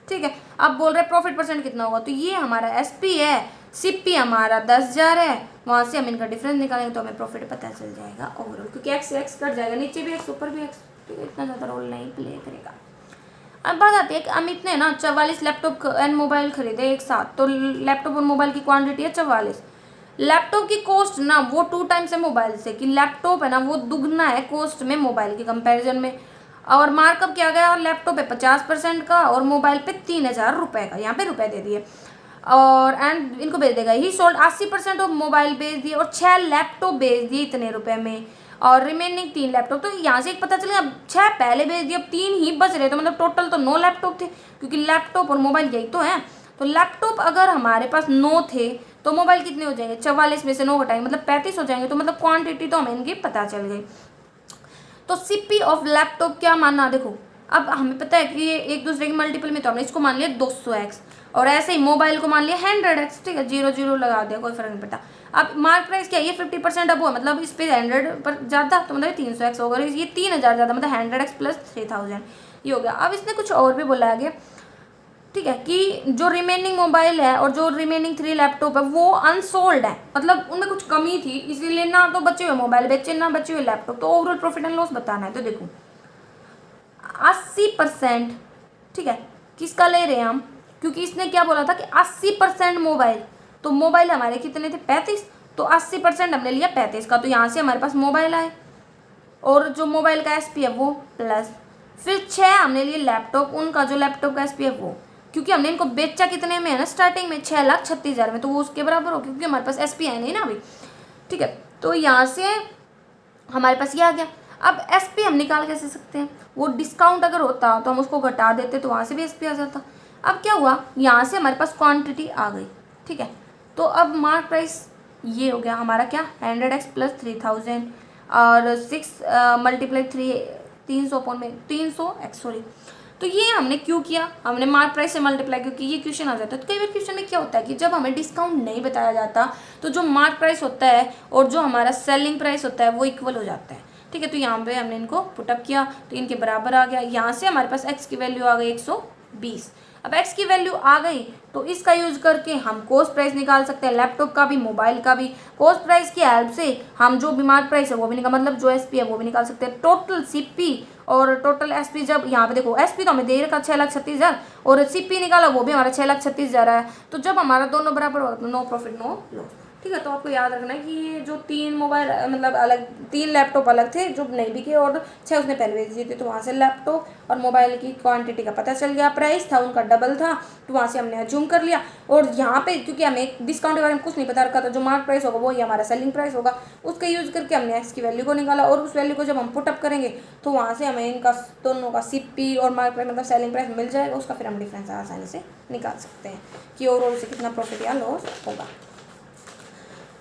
ठीक है। अब बोल रहे प्रॉफिट परसेंट कितना होगा, तो ये हमारा SP है, CP हमारा 10,000 है, वहाँ से हम इनका डिफरेंस निकालेंगे तो हमें प्रॉफिट पता चल जाएगा ओवरऑल, क्योंकि x कट जाएगा, नीचे भी x ऊपर भी x, ठीक है, इतना ज़्यादा रोल नहीं प्ले करेगा। अब बात आती है कि अमित ने ना 44 लैपटॉप एंड मोबाइल खरीदे एक साथ, तो लैपटॉप और मोबाइल की क्वांटिटी है 44। लैपटॉप की कॉस्ट ना वो 2 टाइम्स है मोबाइल से, कि लैपटॉप है ना वो दुगना है कॉस्ट में मोबाइल के कंपैरिजन में। और मार्कअप किया गया, लैपटॉप पे 50% का और मोबाइल पे 3,000 रुपये का, यहाँ पे रुपए दे दिए, और एंड इनको भेज देगा। ही सोल्ड 80% ऑफ मोबाइल बेच दिए और 6 लैपटॉप बेच दिए इतने रुपए में, और रिमेनिंग 3 लैपटॉप। तो यहाँ से एक पता चलेगा, अब 6 पहले भेज दिए, अब 3 ही बच रहे, तो मतलब टोटल तो 9 लैपटॉप थे, क्योंकि लैपटॉप और मोबाइल यही तो है। तो लैपटॉप अगर हमारे पास 9 थे तो मोबाइल कितने हो जाएंगे, 44 में से 9 घटाएंगे मतलब 35 हो जाएंगे, तो मतलब क्वांटिटी तो हमें इनकी पता चल गई। तो CP ऑफ लैपटॉप क्या मानना, देखो अब हमें पता है कि ये एक दूसरे के मल्टीपल में, तो हमने इसको मान लिया 200x, और ऐसे ही मोबाइल को मान लिया 100x, ठीक है, 0 0 लगा दिया, कोई फर्क नहीं पड़ता। अब मार्क प्राइस क्या है, ये 50% अब हुआ, मतलब इस पे 100 पर ज़्यादा, तो मतलब 300x होगा, ये 3,000 ज़्यादा, मतलब 100x प्लस 3,000 ये हो गया। अब इसने कुछ और भी बोला आगे, ठीक है, कि जो रिमेनिंग मोबाइल है और जो रिमेनिंग 3 लैपटॉप है वो अनसोल्ड है, मतलब उनमें कुछ कमी थी, इसीलिए ना तो बचे हुए मोबाइल बेचे ना बचे हुए लैपटॉप, तो ओवरऑल प्रॉफिट एंड लॉस बताना है। तो देखो 80%, ठीक है, किसका ले रहे हैं हम, क्योंकि इसने क्या बोला था कि 80% मोबाइल, तो मोबाइल हमारे कितने थे 35, तो 80% हमने लिया 35 का, तो यहाँ से हमारे पास मोबाइल आए, और जो मोबाइल का SP है वो प्लस, फिर 6 हमने लिए लैपटॉप, उनका जो लैपटॉप का SP है वो, क्योंकि हमने इनको बेचा कितने में है ना स्टार्टिंग में 6,36,000 में, तो वो उसके बराबर हो, क्योंकि हमारे पास SP है नहीं ना अभी, ठीक है। तो यहाँ से हमारे पास ये आ गया। अब SP हम निकाल कैसे सकते हैं, वो डिस्काउंट अगर होता तो हम उसको घटा देते, तो वहाँ से भी SP आ जाता। अब क्या हुआ, यहाँ से हमारे पास क्वांटिटी आ गई, ठीक है। तो अब मार्क प्राइस ये हो गया हमारा क्या, 100x प्लस 3,000 और 6 मल्टीप्लाई 300 अपॉन में 300x, सॉरी। तो ये हमने क्यों किया, हमने मार्क प्राइस से मल्टीप्लाई, क्योंकि ये क्वेश्चन आ जाता है। तो कई बार क्वेश्चन में क्या होता है कि जब हमें डिस्काउंट नहीं बताया जाता तो जो मार्क प्राइस होता है और जो हमारा सेलिंग प्राइस होता है वो इक्वल हो जाता है, ठीक है। तो यहाँ पे हमने इनको पुटअप किया तो इनके बराबर आ गया। यहाँ से हमारे पास x की वैल्यू आ गई 120। अब x की वैल्यू आ गई तो इसका यूज करके हम कॉस्ट प्राइस निकाल सकते हैं, लैपटॉप का भी मोबाइल का भी। कॉस्ट प्राइस की हेल्प से हम जो भी मार्क प्राइस है वो भी निकाल, मतलब जो SP है वो भी निकाल सकते हैं। टोटल CP और टोटल SP, जब यहाँ पे देखो SP तो हमें दे रखा 6,36,000 और CP निकाला वो भी हमारा 6,36,000 है। तो जब हमारा दोनों बराबर होगा तो नो प्रॉफिट नो लॉस, ठीक है। तो आपको याद रखना है कि ये जो 3 मोबाइल मतलब अलग 3 लैपटॉप अलग थे जो नहीं बिके और 6 उसने पहले बेच दिए थे, तो वहाँ से लैपटॉप और मोबाइल की क्वांटिटी का पता चल गया। प्राइस था उनका डबल था तो वहाँ से हमने अज्यूम कर लिया। और यहाँ पे क्योंकि हमें डिस्काउंट के बारे में कुछ नहीं पता रखा था, जो मार्क प्राइस होगा वो ही हमारा सेलिंग प्राइस होगा, उसका यूज़ करके हमने x की वैल्यू को निकाला। और उस वैल्यू को जब हम पुटअप करेंगे तो वहाँ से हमें इनका दोनों का CP और मार्क प्राइस मतलब सेलिंग प्राइस मिल जाएगा, उसका फिर हम डिफरेंस आसानी से निकाल सकते हैं कि ओवरऑल से कितना प्रॉफिट या लॉस होगा।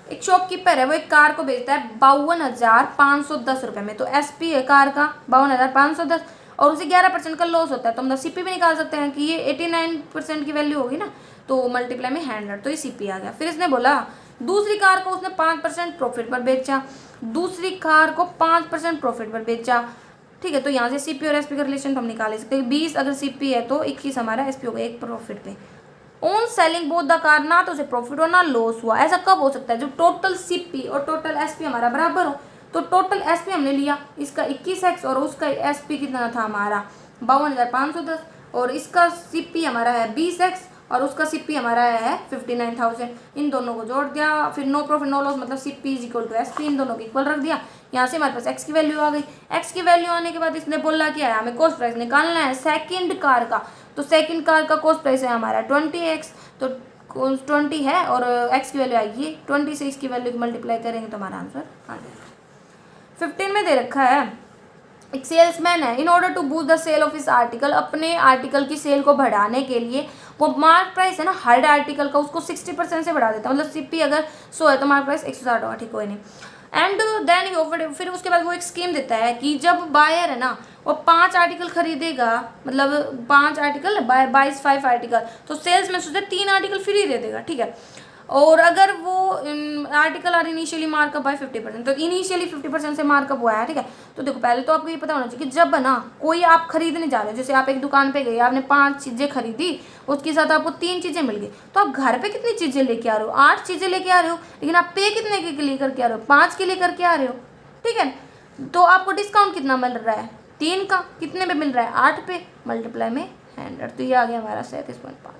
एक शॉपकीपर है, वो एक कार को बेचता है 52,510 रुपये में, तो SP है कार का 52,510 और उसे 11% का लॉस होता है, तो मतलब CP भी निकाल सकते हैं कि ये 89% की वैल्यू होगी ना, तो मल्टीप्लाई में 100, तो ये CP आ गया। फिर इसने बोला दूसरी कार को उसने 5% प्रॉफिट पर बेचा, दूसरी कार को 5% प्रॉफिट पर बेचा, ठीक है। तो यहाँ से CP और SP का रिलेशन तो हम निकाल सकते हैं। 20 अगर CP है तो 21 हमारा SP होगा, एक प्रॉफिट पे। On selling both the car, ना तो उसे प्रॉफिट हो ना लॉस हुआ। ऐसा कब हो सकता है, जब टोटल CP और टोटल SP हमारा बराबर हो। तो टोटल SP हमने लिया इसका 21x और उसका SP कितना था हमारा 52,510 और इसका CP हमारा है 20x और उसका सीपी हमारा आया है 59,000। इन दोनों को जोड़ दिया, फिर नो प्रॉफिट नो लॉस मतलब CP is equal to SP, इन दोनों को इक्वल रख दिया। यहाँ से हमारे पास एक्स की वैल्यू आ गई। एक्स की वैल्यू आने के बाद इसने बोला क्या है, हमें कॉस्ट प्राइस निकालना है सेकंड कार का। तो सेकंड कार का कॉस्ट प्राइस है हमारा 20x, तो 20 है और एक्स की वैल्यू आएगी 20 से इसकी वैल्यू को मल्टीप्लाई करेंगे तो हमारा आंसर आ जाएगा। 15 में दे रखा है एक सेल्समैन है, in order to boost the sale of this article, अपने आर्टिकल की सेल को बढ़ाने के लिए वो मार्क प्राइस है ना हर आर्टिकल का उसको 60% से बढ़ा देता है। मतलब सीपी अगर 100 है तो मार्क प्राइस 160 होगा, ठीक, कोई नहीं। एंड देन ऑफर्ड, फिर उसके बाद वो एक स्कीम देता है कि जब बायर है ना वो 5 आर्टिकल खरीदेगा, मतलब 5 आर्टिकल बाय 5 आर्टिकल, तो सेल्स में सोचे 3 आर्टिकल फ्री दे देगा, ठीक है। और अगर वो article are initially markup by 50%, तो इनिशियली 50% से मार्कअप हुआ है, ठीक है। तो देखो पहले तो आपको ये पता होना चाहिए कि जब ना कोई आप खरीदने जा रहे हो, जैसे आप एक दुकान पे गए, आपने 5 चीज़ें खरीदी, उसके साथ आपको 3 चीज़ें मिल गई, तो आप घर पे कितनी चीज़ें लेके आ रहे हो, 8 चीज़ें लेके आ रहे हो, लेकिन आप पे कितने के लिए करके आ रहे हो, 5 के लिए करके आ रहे हो, ठीक है। तो आपको डिस्काउंट कितना मिल रहा है, 3 का, कितने पे मिल रहा है, 8 पे, मल्टीप्लाई में 100, तो ये आ गया हमारा 37.5%।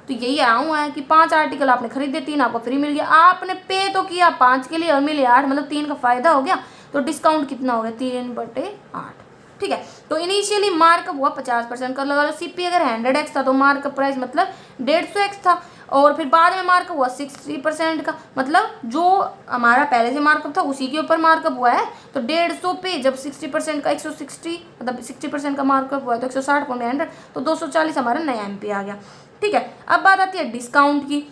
तो यही आया हुआ है कि 5 आर्टिकल आपने खरीदे, 3 आपको फ्री मिल गया, आपने पे तो किया 5 के लिए और मिले 8, मतलब 3 का फायदा हो गया। तो डिस्काउंट कितना हो गया, 3/8, ठीक है। तो इनिशियली मार्कअप हुआ 50% का, लगा लो सीपी अगर 100x था तो मार्कअप प्राइस मतलब 150x था, और फिर बाद में मार्कअप हुआ 60% का, मतलब जो हमारा पहले से मार्कअप था उसी के ऊपर मार्कअप हुआ है। तो 150 पे जब 60% का 160, मतलब 60% का मार्कअप हुआ है तो 160.100, तो 240 हमारा नया एमपी आ गया, ठीक है। अब बात आती है डिस्काउंट की,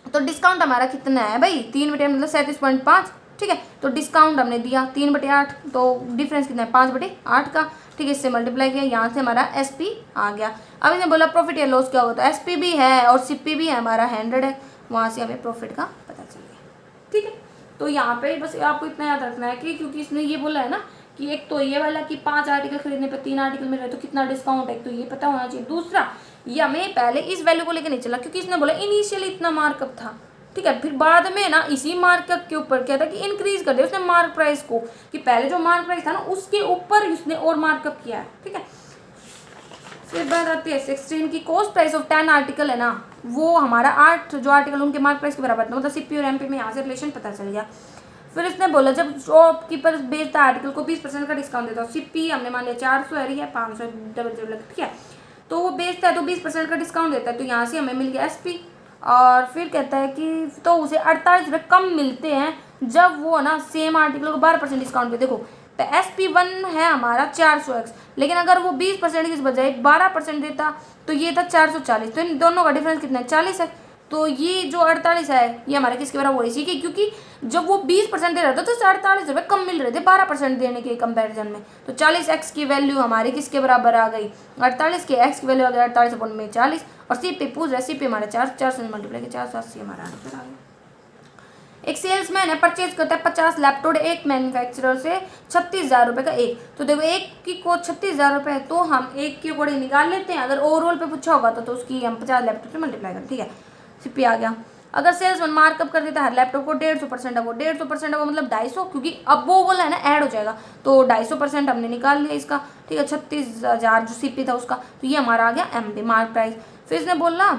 तो डिस्काउंट हमारा कितना है भाई, 3/8 मतलब 37.5, ठीक है। तो डिस्काउंट हमने दिया 3/8, तो डिफरेंस कितना है 5/8 का, ठीक है। इससे मल्टीप्लाई किया, यहाँ से हमारा एसपी आ गया। अब इसने बोला प्रॉफिट या लॉस क्या होगा, तो एसपी भी है और सीपी भी है हमारा 100 है, वहाँ से हमें प्रॉफिट का पता चल गया, ठीक है। तो यहाँ पे बस आपको इतना याद रखना है कि क्योंकि इसने ये बोला है ना कि एक तो ये वाला कि 5 आर्टिकल खरीदने पे 3 आर्टिकल मिल रहे तो कितना डिस्काउंट है, तो ये पता होना चाहिए। दूसरा, ये हमें पहले इस वैल्यू को लेकर नहीं चला क्योंकि इसने बोला इनिशियली इतना मार्कअप था, ठीक है। फिर बाद में ना इसी मार्कअप के ऊपर क्या था कि इंक्रीज कर दिया उसने मार्क प्राइस को, कि पहले जो मार्क प्राइस था ना उसके ऊपर उसने और मार्कअप किया है, ठीक है। फिर बात आती है 16 की, कॉस्ट प्राइस ऑफ 10 आर्टिकल है ना वो हमारा 8 जो आर्टिकल उनके मार्क प्राइस के बराबर था, मतलब सीपी और एमपी में यहाँ से रिलेशन पता चल गया। फिर इसने बोला जब शॉपकीपर बेचता आर्टिकल को 20% का डिस्काउंट देता है, सीपी हमने मान लिया 400 है, 500 डबल, ठीक है। तो वो बेचता है तो 20% का डिस्काउंट देता है, तो यहाँ से हमें मिल गया एसपी। और फिर कहता है कि तो उसे 48 रुपये कम मिलते हैं जब वो ना सेम आर्टिकल को 12% डिस्काउंट पे, देखो तो SP1 है हमारा 400x, लेकिन अगर वो 20% की बजाय 12% देता तो ये था 440, तो इन दोनों का डिफरेंस कितना है 40 है। तो ये जो 48 है ये हमारे किसके बराबर है, इसी के, क्योंकि जब वो 20% दे रहा था तो 48 रुपये कम मिल रहे थे 12% देने के कंपैरिजन में। तो 40x की वैल्यू हमारी किसके बराबर आ गई, 48 के, x की वैल्यू आ गई 48/40, और सी पे पूछ रहा है, सी पे हमारा 4 से मल्टीप्लाई किया 480 हमारा आंसर आ गया। एक सेल्समैन है परचेज करता है 50 लैपटॉप एक मैन्युफैक्चरर से 36,000 रुपये का एक, तो देखो एक की को 36,000 रुपये है तो हम एक के अकॉर्डिंग निकाल लेते हैं, अगर ओवरऑल पे पूछा होगा तो उसकी हम 50 लैपटॉप से मल्टीप्लाई करें, ठीक है। सीपी आ गया। अगर सेल्समैन मार्कअप कर देता है हर लैपटॉप को 150% है, वो 150% है वो मतलब 250, क्योंकि अब वो बोला है ना ऐड हो जाएगा, तो 250% हमने निकाल लिया इसका, ठीक है। 36,000 जो सीपी था उसका, तो ये हमारा आ गया एमपी मार्क प्राइस। फिर इसने बोला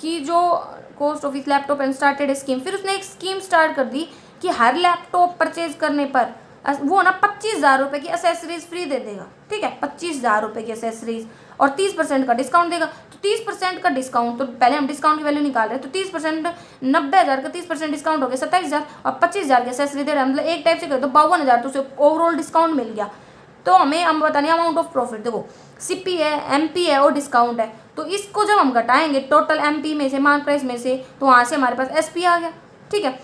कि जो कॉस्ट ऑफ इस लैपटॉप एंड स्टार्टेड स्कीम, फिर उसने एक स्कीम स्टार्ट कर दी कि हर लैपटॉप परचेज करने पर वो ना 25,000 रुपये की एसेसरीज फ्री दे देगा, ठीक है। 25,000 रुपये की एसेसरीज और 30% का डिस्काउंट देगा। तो 30% का डिस्काउंट, तो पहले हम डिस्काउंट की वैल्यू निकाल रहे हैं, तो 30% 90,000 का 30% डिस्काउंट हो गया 27,000, और 25,000 की एसेसरी दे रहे हैं, मतलब एक टाइप से करें तो 52,000, तो उसे ओवरऑल डिस्काउंट मिल गया। तो हमें हम बताने अमाउंट ऑफ प्रॉफिट, देखो सीपी है, एमपी है और डिस्काउंट है, तो इसको जब हम घटाएंगे टोटल एमपी में से, मार्क प्राइस में से, तो वहाँ से हमारे पास एसपी आ गया, ठीक है।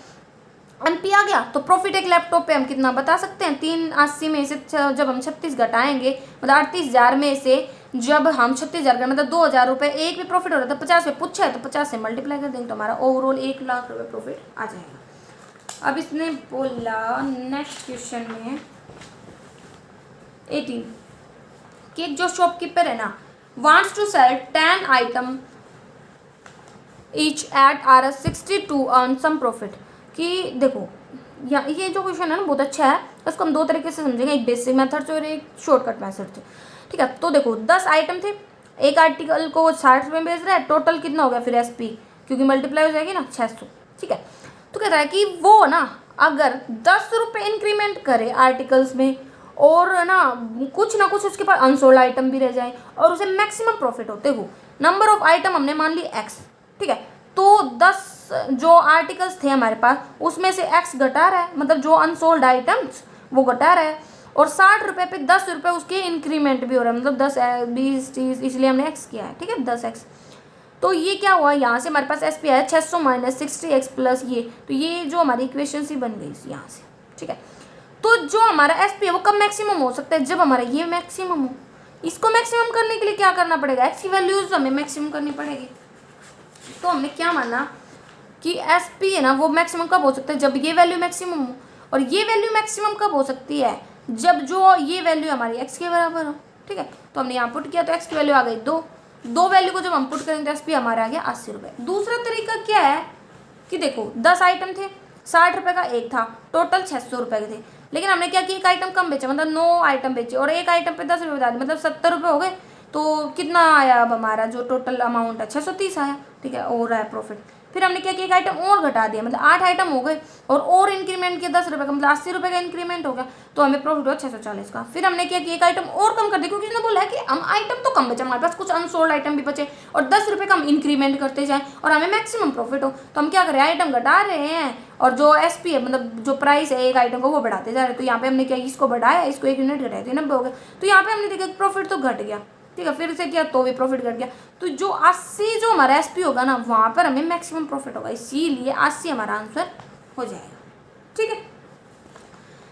एमपी आ गया तो प्रॉफिट एक लैपटॉप पे हम कितना बता सकते हैं, 380 में से जब हम 36 घटाएंगे, मतलब 38,000 में से जब हम 36,000 का मतलब 2,000 रुपये एक भी प्रॉफिट हो रहा था, 50 पे पूछा है तो 50 से मल्टीप्लाई कर देंगे तो हमारा ओवरऑल 1,00,000 रुपये प्रॉफिट आ जाएगा। अब इसने बोला नेक्स्ट क्वेश्चन में 18 कि एक जो शॉपकीपर है ना wants to sell 10 item each at Rs62 earn some profit, कि देखो ये जो क्वेश्चन है ना बहुत अच्छा है, इसको हम 2 तरीके से समझेंगे, एक बेसिक मेथड से और एक शॉर्टकट मेथड से, ठीक है। तो देखो 10 आइटम थे एक आर्टिकल को 60 रुपये में बेच रहा है, टोटल कितना हो गया फिर SP, क्योंकि मल्टीप्लाई हो जाएगी ना 600, ठीक है। तो कहता है कि वो ना अगर 10 रुपये इंक्रीमेंट करे आर्टिकल्स में और ना कुछ उसके पास अनसोल्ड आइटम भी रह जाए और उसे मैक्सिमम प्रॉफिट होते हो, नंबर ऑफ आइटम हमने मान ली X, ठीक है। तो 10 जो आर्टिकल्स थे हमारे पास उसमें से X घटा रहा है, मतलब जो अनसोल्ड आइटम्स वो घटा रहा है, और 60 रुपये पे 10 रुपये उसके इंक्रीमेंट भी हो रहा है, मतलब 10 20 30, इसलिए हमने X किया है, ठीक है, 10X। तो ये क्या हुआ, यहाँ से हमारे पास SP आया 600 माइनस 60X प्लस ये, तो ये जो हमारी इक्वेशन सी बन गई यहाँ से, ठीक है। तो जो हमारा SP है वो कब मैक्सिमम हो सकता है, जब हमारा ये मैक्सिमम हो। इसको मैक्सिमम करने के लिए क्या करना पड़ेगा, X की वैल्यूज हमें मैक्सिमम करनी पड़ेगी। तो हमने क्या माना कि SP है ना वो मैक्सिमम कब हो सकता है, जब ये वैल्यू मैक्सिमम हो, और ये वैल्यू मैक्सिमम कब हो सकती है, जब जो ये वैल्यू हमारी X के बराबर हो, ठीक है। तो हमने यहाँ पुट किया तो X की वैल्यू आ गई 2 वैल्यू को जब हम पुट करेंगे तो SP हमारा आ गया 80 रुपये। दूसरा तरीका क्या है कि देखो 10 आइटम थे, 60 रुपये का एक था, टोटल 600 रुपये के थे, लेकिन हमने क्या किया, एक आइटम कम बेचा, मतलब 9 आइटम बेचे और एक आइटम पे 10 रुपये बता दिए, मतलब 70 रुपये हो गए। तो कितना आया अब हमारा जो टोटल अमाउंट है 630 आया, ठीक है, हो रहा है प्रॉफिट। फिर हमने क्या किया, एक आइटम और घटा दिया, मतलब 8 आइटम हो गए और इंक्रीमेंट किया 10 रुपये का, मतलब 80 रुपये का इंक्रीमेंट हो गया, तो हमें प्रॉफिट हुआ 640 का। फिर हमने क्या किया, एक आइटम और कम कर दिया, क्योंकि उसने बोला है कि हम आइटम तो कम बचे, हमारे पास कुछ अनसोल्ड आइटम भी बचे और 10 रुपये का हम इंक्रीमेंट करते जाएँ और हमें मैक्सिमम प्रॉफिट हो। तो हम क्या करें, आइटम घटा रहे हैं और जो SP है, मतलब जो प्राइस है एक आइटम को वो बढ़ाते जा रहे हैं। तो यहाँ पे हमने क्या, इसको बढ़ाया, इसको 1 यूनिट घटाया तो 90 हो गया। तो यहाँ पे हमने देखा प्रॉफिट तो घट गया, ठीक है, फिर से किया तो भी प्रॉफिट घट गया। तो जो 80 जो हमारा SP होगा ना वहाँ पर हमें मैक्सिमम प्रॉफिट होगा, इसीलिए 80 हमारा आंसर हो जाएगा, ठीक है।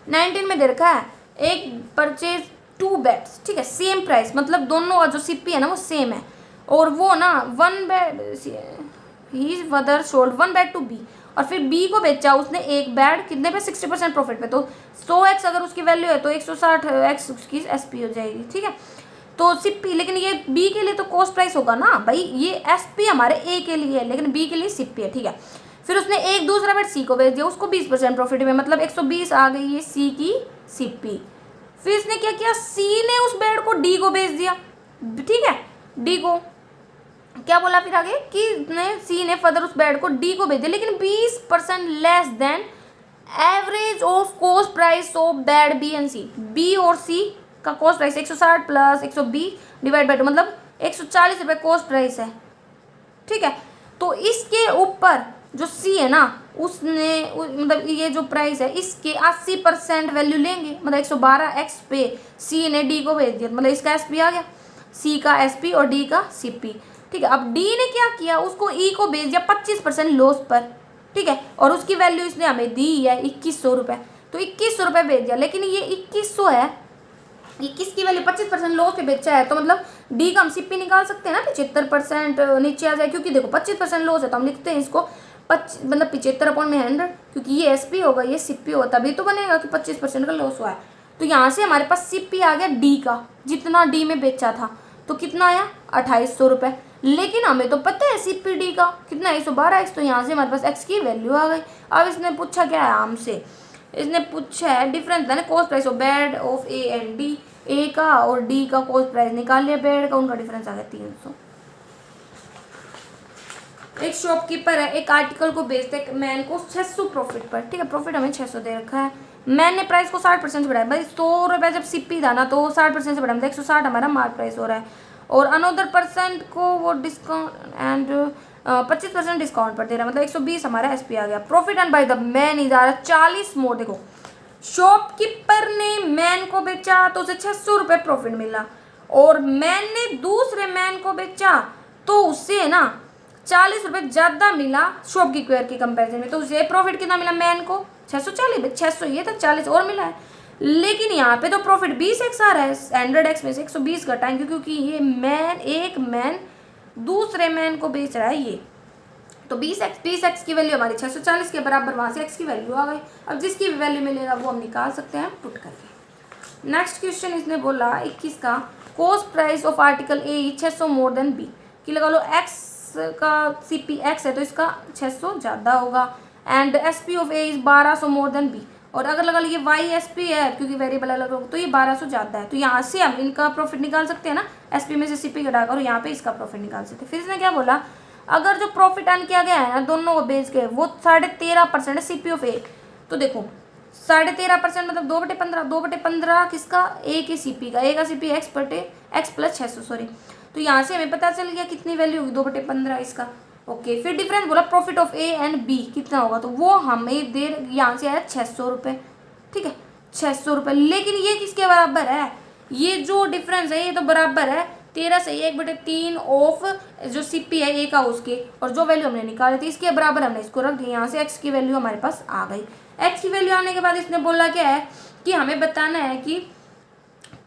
19 में दे रखा है एक परचेज 2 बेड्स, ठीक है, सेम प्राइस, मतलब दोनों का जो CP है ना वो सेम है, और वो ना 1 bed he mother sold 1 bed to B, और फिर B को बेचा उसने एक बेड कितने पे, 60% प्रॉफिट पे। तो 100X अगर उसकी वैल्यू है तो 160X उसकी SP हो जाएगी, ठीक है। तो CP, लेकिन ये B के लिए तो कॉस्ट प्राइस होगा ना भाई, ये SP हमारे A के लिए है लेकिन B के लिए CP है, ठीक है। फिर उसने एक दूसरा बेड C को बेच दिया, उसको 20% प्रॉफिट में, मतलब 120 आ गई ये C की CP। फिर इसने क्या किया, C ने उस बेड को D को बेच दिया, ठीक है, D को क्या बोला फिर आगे कि C ने फर्दर उस बेड को D को बेच दिया, लेकिन 20% less than average of cost price of bed B and C। B और C का cost price 160 plus 120 divide by 2, मतलब 140 रुपये कॉस्ट प्राइस है, ठीक है। तो इसके ऊपर जो C है ना उसने मतलब ये जो प्राइस है इसके 80% वैल्यू लेंगे, मतलब 112X पे C ने D को भेज दिया, मतलब इसका SP आ गया, C का SP और D का CP, ठीक है। अब D ने क्या किया, उसको E को भेज दिया 25% लॉस पर, ठीक है, और उसकी वैल्यू इसने हमें दी है 2100 रुपये, तो 2100 रुपये भेज दिया, लेकिन ये 2100 है, 21 की वैल्यू 25% लॉस पे बेचा है, तो मतलब D का हम CP निकाल सकते हैं ना, 75% नीचे आ जाए, क्योंकि देखो 25% लॉस है तो हम लिखते हैं इसको मतलब 75/100, क्योंकि ये SP होगा ये CP होगा, तभी तो बनेगा कि 25% का लॉस हुआ है। तो यहाँ से हमारे पास CP आ गया D का, जितना D में बेचा था, तो कितना आया 2800 रुपये, लेकिन हमें तो पता है CP D का कितना है 112X, तो यहाँ से हमारे पास X की वैल्यू आ गई। अब इसने पूछा क्या है हमसे, इसने पूछा है डिफरेंस था ना cost price of bed of A and D, A का और D का कॉस्ट प्राइस निकाल लिया, बेड का उनका डिफरेंस आ गया 300। एक शॉपकीपर है, एक आर्टिकल को बेचते हैं मैन को 600 प्रॉफिट पर, ठीक है, प्रॉफिट हमें 600 दे रखा है, मैन ने प्राइस को 60% से बढ़ाया, भाई 100 रुपये जब CP था ना तो 60% से बढ़ाया, मतलब 160 हमारा मार्क प्राइस हो रहा है, और अनदर परसेंट को वो डिस्काउंट एंड 25% डिस्काउंट पर दे रहा है, मतलब 120 हमारा SP आ गया। Profit and by the man is आ रहा 40 मोर, देखो शॉपकीपर ने मैन को बेचा तो उसे 600 रुपये प्रॉफिट मिला, और मैन ने दूसरे मैन को बेचा तो उससे ना 40 रुपये ज़्यादा मिला शॉपकीपर के कंपैरिजन में, तो उसे प्रॉफिट कितना मिला, मैन को 640, 600 ये था 40 और मिला है, लेकिन यहाँ पे तो प्रॉफिट 20X आ रहा है, 100X में से 120 घटाएंगे, क्योंकि ये मैन एक मैन दूसरे मैन को बेच रहा है ये, तो 20X की वैल्यू हमारी 640 के बराबर, वहाँ से X की वैल्यू आ गई। अब जिसकी भी वैल्यू मिलेगा वो हम निकाल सकते हैं पुट करके। नेक्स्ट क्वेश्चन इसने बोला 21 का, cost price of article A 600 more than B, कि लगा लो X का CP X है तो इसका 600 ज़्यादा होगा, and SP of A is 1200 more than B, और अगर लगा लीजिए वाई एस पी है क्योंकि वेरिएबल अलग होगा तो ये 1200 ज़्यादा है, तो यहाँ से हम इनका प्रॉफिट निकाल सकते हैं ना, एस पी में से सी पी घटाकर, और यहाँ पे इसका प्रॉफिट निकाल सकते हैं। फिर इसने क्या बोला, अगर जो प्रॉफिट अर्न किया गया है ना दोनों को बेच के वो 13.5% है सी पी ऑफ ए। तो देखो 13.5% मतलब 2/15, 2/15 किसका, ए के सी पी का, ए का C P x plus 600 sorry. तो यहाँ से हमें पता चल गया कितनी वैल्यू होगी 2/15 इसका। ओके, फिर डिफरेंस बोला profit of A and B कितना होगा, तो वो हमें देर यहाँ से आया 600 रुपये। ठीक है, 600 रुपये, लेकिन ये किसके बराबर है, ये जो डिफरेंस है ये तो बराबर है 13 से 1/3 ऑफ जो सी पी है ए का उसके, और जो वैल्यू हमने निकाली थी इसके बराबर हमने इसको रख दिया। यहाँ से एक्स की वैल्यू हमारे पास आ गई। एक्स की वैल्यू आने के बाद इसने बोला क्या है कि हमें बताना है कि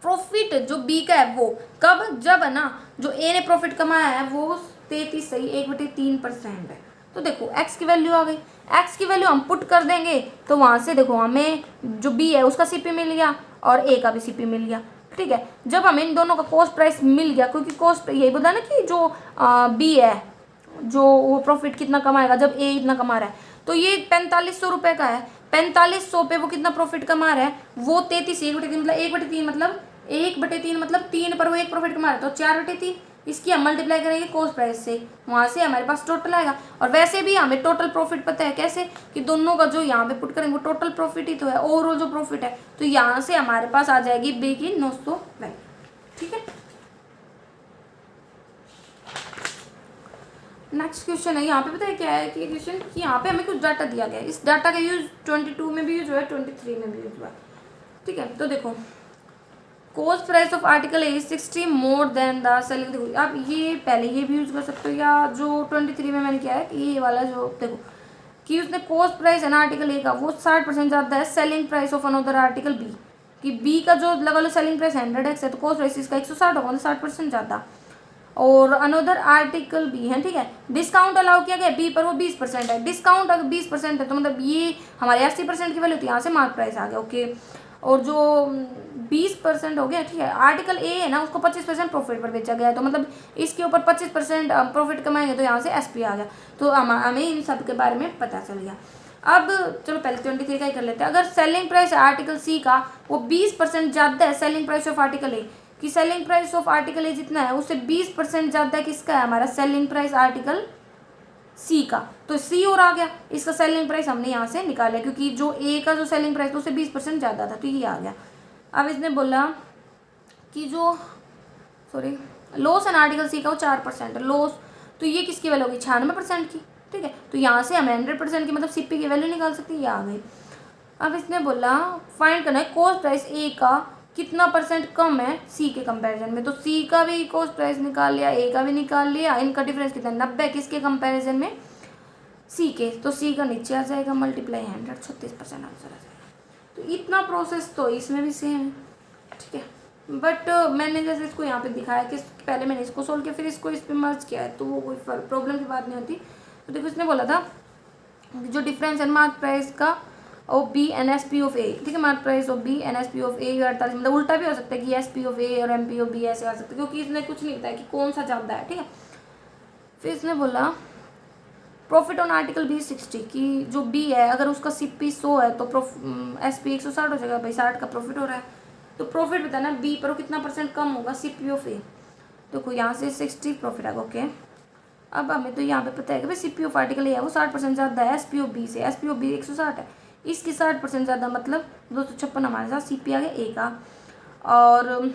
प्रॉफिट जो बी का है वो कब, जब है ना जो ए ने प्रॉफिट कमाया है वो 33 सही 1/3% है। तो देखो एक्स की वैल्यू आ गई, एक्स की वैल्यू हम पुट कर देंगे तो वहाँ से देखो हमें जो बी है उसका सीपी मिल गया और ए का भी सीपी मिल गया। ठीक है, जब हमें इन दोनों का कॉस्ट प्राइस मिल गया, क्योंकि कॉस्ट यही बोला ना कि जो बी है जो वो प्रॉफिट कितना कमाएगा जब ए इतना कमा रहा है, तो ये 4500 रुपये का है, 4500 पे वो कितना प्रॉफिट कमा रहा है, वो 33 1/3 मतलब 1/3 मतलब 1/3 मतलब 3 पर वो एक प्रॉफिट कमा रहा है, तो 4/3 इसकी हम मल्टीप्लाई करेंगे कॉस्ट प्राइस से, वहाँ से हमारे पास टोटल आएगा। और वैसे भी हमें टोटल प्रॉफिट पता है कैसे, कि दोनों का जो यहाँ पे पुट करेंगे वो टोटल प्रॉफिट ही तो है, ओवरऑल जो प्रॉफिट है, तो यहाँ से हमारे पास आ जाएगी बी की 900 वैल्यू। ठीक है, नेक्स्ट क्वेश्चन है, यहाँ पे पता है क्या है कि क्वेश्चन कि यहाँ पे हमें कुछ डाटा दिया गया है, इस डाटा का यूज 22 में भी यूज हुआ है, 23 में भी यूज हुआ है। ठीक है, तो देखो cost price of article a 60 more than the selling, देखो आप ये पहले ये भी यूज कर सकते हो, या जो 23 में मैंने किया है कि ये वाला जो देखो कि उसने कॉस्ट प्राइस है ना आर्टिकल ए का वो 60% ज़्यादा है selling price of another article B, कि बी का जो लगा लो सेलिंग प्राइस 100x है तो कॉस्ट प्राइस इसका 160 होगा, मतलब 60% ज़्यादा, और अनदर आर्टिकल बी है। ठीक है, डिस्काउंट अलाउ किया गया बी पर वो 20% है, डिस्काउंट अगर 20% है तो मतलब ये हमारे 80% की वैल्यू थी, यहाँ से मार्क प्राइस आ गया। ओके, और जो 20% हो गया, ठीक है, आर्टिकल ए है ना उसको 25% प्रॉफिट पर बेचा गया है, तो मतलब इसके ऊपर 25% प्रॉफिट कमाएंगे तो यहाँ से एस पी आ गया, तो हमें इन सब के बारे में पता चल गया। अब चलो पहले 23 का ही कर लेते हैं। अगर सेलिंग प्राइस आर्टिकल सी का वो 20% ज़्यादा है selling price of article a, कि selling price of article a जितना है उससे 20% ज़्यादा है किसका है, हमारा सेलिंग प्राइस आर्टिकल सी का, तो सी और आ गया, इसका सेलिंग प्राइस हमने यहाँ से निकाला क्योंकि जो ए का जो सेलिंग प्राइस था उससे 20% ज़्यादा था, तो ये आ गया। अब इसने बोला कि जो सॉरी लॉस एन आर्टिकल सी का वो 4% है लॉस, तो ये किसकी वैल्यू होगी 96% की। ठीक है, तो यहाँ से हम 100% की मतलब सीपी की वैल्यू निकाल सकते हैं, ये आ गई। अब इसने बोला फाइंड करना है कॉस्ट प्राइस ए का कितना % कम है सी के कंपैरिजन में, तो सी का भी कॉस्ट प्राइस निकाल लिया, ए का भी निकाल लिया, इनका डिफरेंस कितना 90 किसके कंपैरिजन में, सी के, तो सी का नीचे आ जाएगा मल्टीप्लाई 100 36% आंसर आ जाएगा। तो इतना प्रोसेस तो इसमें भी सेम है। ठीक है, बट मैंने जैसे इसको यहाँ पे दिखाया कि पहले मैंने इसको सोल्व किया फिर इसको इस पर मर्ज किया है, तो वो कोई प्रॉब्लम की बात नहीं होती। तो देखो इसने बोला था जो डिफरेंस है मार्क प्राइस का of B and S P of A, ठीक है, mark price of B and S P of A 48, मतलब उल्टा भी हो सकता है कि एस पी ऑफ ए और एम पी ऑफ बी ऐसे आ सकता है, क्योंकि इसने कुछ नहीं बताया कि कौन सा ज़्यादा है। ठीक है, फिर इसने बोला प्रॉफिट ऑन आर्टिकल बी 60, कि जो बी है अगर उसका सी पी 100 है तो एस पी 160 हो जाएगा, भाई 60 का प्रॉफिट हो रहा है, तो प्रॉफिट बताना बी पर कितना % कम होगा सी पी ऑफ ए, देखो यहाँ से 60 प्रॉफिट आएगा। ओके, अब हमें तो यहाँ पे पता है कि भाई C P of article a है वो 60% ज़्यादा है एस पी ऑफ बी से, एस पी ऑफ बी 160 है, इसकी 60% ज़्यादा मतलब 256 हमारे साथ सी पी आ गया ए का, और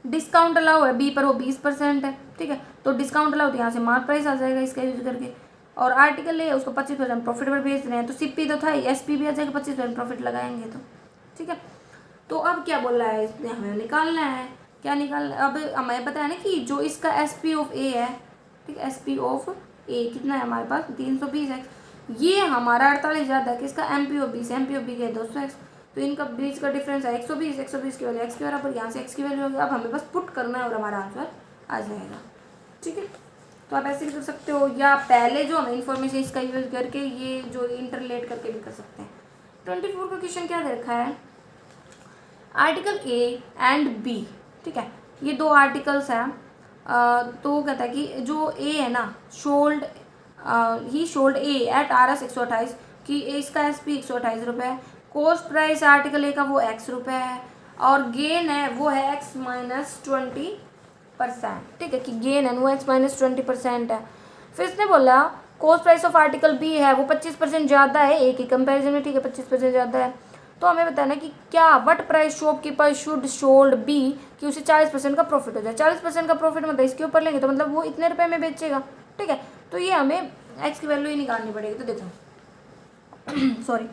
डिस्काउंट अलाउ है बी पर वो 20% है। ठीक है, तो डिस्काउंट अलाउ तो यहाँ से मार्क प्राइस आ जाएगा इसका यूज करके, और आर्टिकल है उसको 25% प्रॉफिट पर बेच रहे हैं, तो सीपी तो था ही, एसपी भी आ जाएगा 25% प्रॉफिट लगाएंगे तो। ठीक है, तो अब क्या बोल रहा है इसने हमें निकालना है, क्या निकालना है, अब हमें पता है ना कि जो इसका एस पी ऑफ ए है, ठीक है, एस पी ऑफ ए कितना है हमारे पास 320x, ये हमारा 48 ज़्यादा है किसका एम पी ऑफ बी से, एम पी ऑफ बी के 200x, तो इनका बीच का डिफरेंस है 120, 120 की वैल्यू एक्स के बराबर, यहाँ से एक्स की वैल्यू होगी, अब हमें बस पुट करना है और हमारा आंसर आ जाएगा। ठीक है, तो आप ऐसे भी कर सकते हो, या पहले जो हमें इन्फॉर्मेशन इसका यूज करके ये जो इंटरलेट करके भी कर सकते हैं। 24 का क्वेश्चन क्या दे रखा है, आर्टिकल ए एंड बी, ठीक है, ये दो आर्टिकल्स हैं, तो कहता है कि जो ए है ना sold he sold A at RS 128, कि इसका SP 128 रुपये है, कॉस्ट प्राइस आर्टिकल ए का वो X रुपये है, और गेन है वो है X माइनस 20%, ठीक है, कि गेन है वो X माइनस 20% है। फिर इसने बोला cost price of article B है वो 25% ज़्यादा है ए की कंपेरिजन में, ठीक है, 25% ज़्यादा है। तो हमें बताना कि क्या what price shopkeeper should sold be कि उसे 40% का प्रॉफिट हो जाए। 40% का प्रॉफिट मतलब इसके ऊपर लेंगे तो मतलब वो इतने रुपए में बेचेगा, ठीक है। तो ये हमें एक्स की वैल्यू ही निकालनी पड़ेगी। तो देखो सॉरी,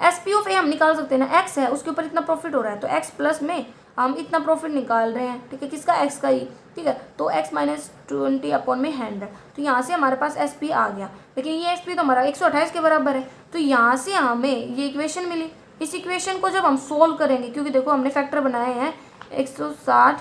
SP ऑफ ए हम निकाल सकते हैं ना, एक्स है उसके ऊपर इतना प्रॉफिट हो रहा है तो एक्स प्लस में हम इतना प्रॉफिट निकाल रहे हैं, ठीक है, किसका, एक्स का ही, ठीक है। तो X माइनस 20 अपॉन में 100, तो यहाँ से हमारे पास SP आ गया। लेकिन ये SP तो हमारा 128 के बराबर है, तो यहाँ से हमें ये इक्वेशन मिली। इस इक्वेशन को जब हम सोल्व करेंगे, क्योंकि देखो हमने फैक्टर बनाए हैं 160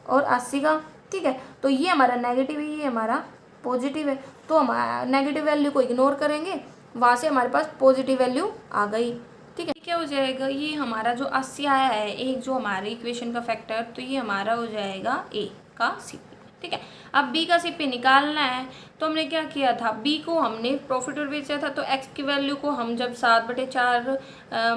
और 80 का, ठीक है, तो ये हमारा नेगेटिव है, ये हमारा पॉजिटिव है, तो हम नेगेटिव वैल्यू को इग्नोर करेंगे, वहाँ से हमारे पास पॉजिटिव वैल्यू आ गई, ठीक है। क्या हो जाएगा, ये हमारा जो 80 आया है एक जो हमारे इक्वेशन का फैक्टर, तो ये हमारा हो जाएगा ए का CP, ठीक है। अब बी का CP निकालना है, तो हमने क्या किया था, बी को हमने प्रॉफिट पर बेचा था, तो एक्स की वैल्यू को हम जब 7/4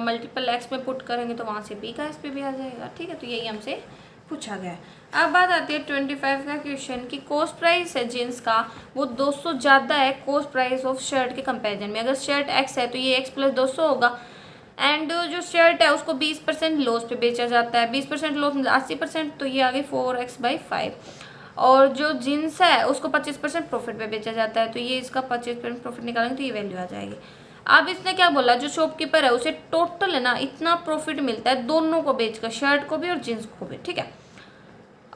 मल्टीपल एक्स में पुट करेंगे तो वहाँ से बी का SP भी आ जाएगा, ठीक है। तो यही हमसे पूछा गया है। अब बात आती है 25 का क्वेश्चन की कॉस्ट प्राइस है जींस का वो 200 ज़्यादा है कॉस्ट प्राइस ऑफ शर्ट के कंपेरिजन में। अगर शर्ट X है तो ये X प्लस 200 होगा, एंड जो शर्ट है उसको 20% लॉस पे बेचा जाता है, 20% लॉस मतलब 80%, तो ये आ गई 4x/5। और जो जींस है उसको 25% प्रॉफिट पे बेचा जाता है, तो ये इसका 25% प्रॉफिट निकालेंगे तो ये वैल्यू आ जाएगी। अब इसने क्या बोला, जो शॉपकीपर है उसे टोटल है ना इतना प्रॉफिट मिलता है दोनों को बेचकर, शर्ट को भी और जींस को भी, ठीक है।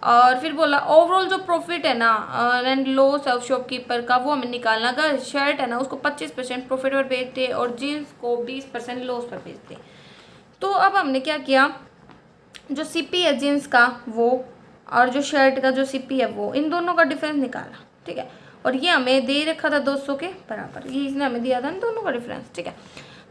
और फिर बोला ओवरऑल जो प्रॉफिट है ना एंड लॉस ऑफ शॉपकीपर का वो हमें निकालना। अगर शर्ट है ना उसको 25% प्रॉफिट पर बेचते और जीन्स को 20% लॉस पर बेचते। तो अब हमने क्या किया, जो CP है जीन्स का वो और जो शर्ट का जो CP है वो, इन दोनों का डिफरेंस निकाला, ठीक है। और ये हमें दे रखा था 200 के बराबर, ये इसने हमें दिया था इन दोनों का डिफरेंस, ठीक है।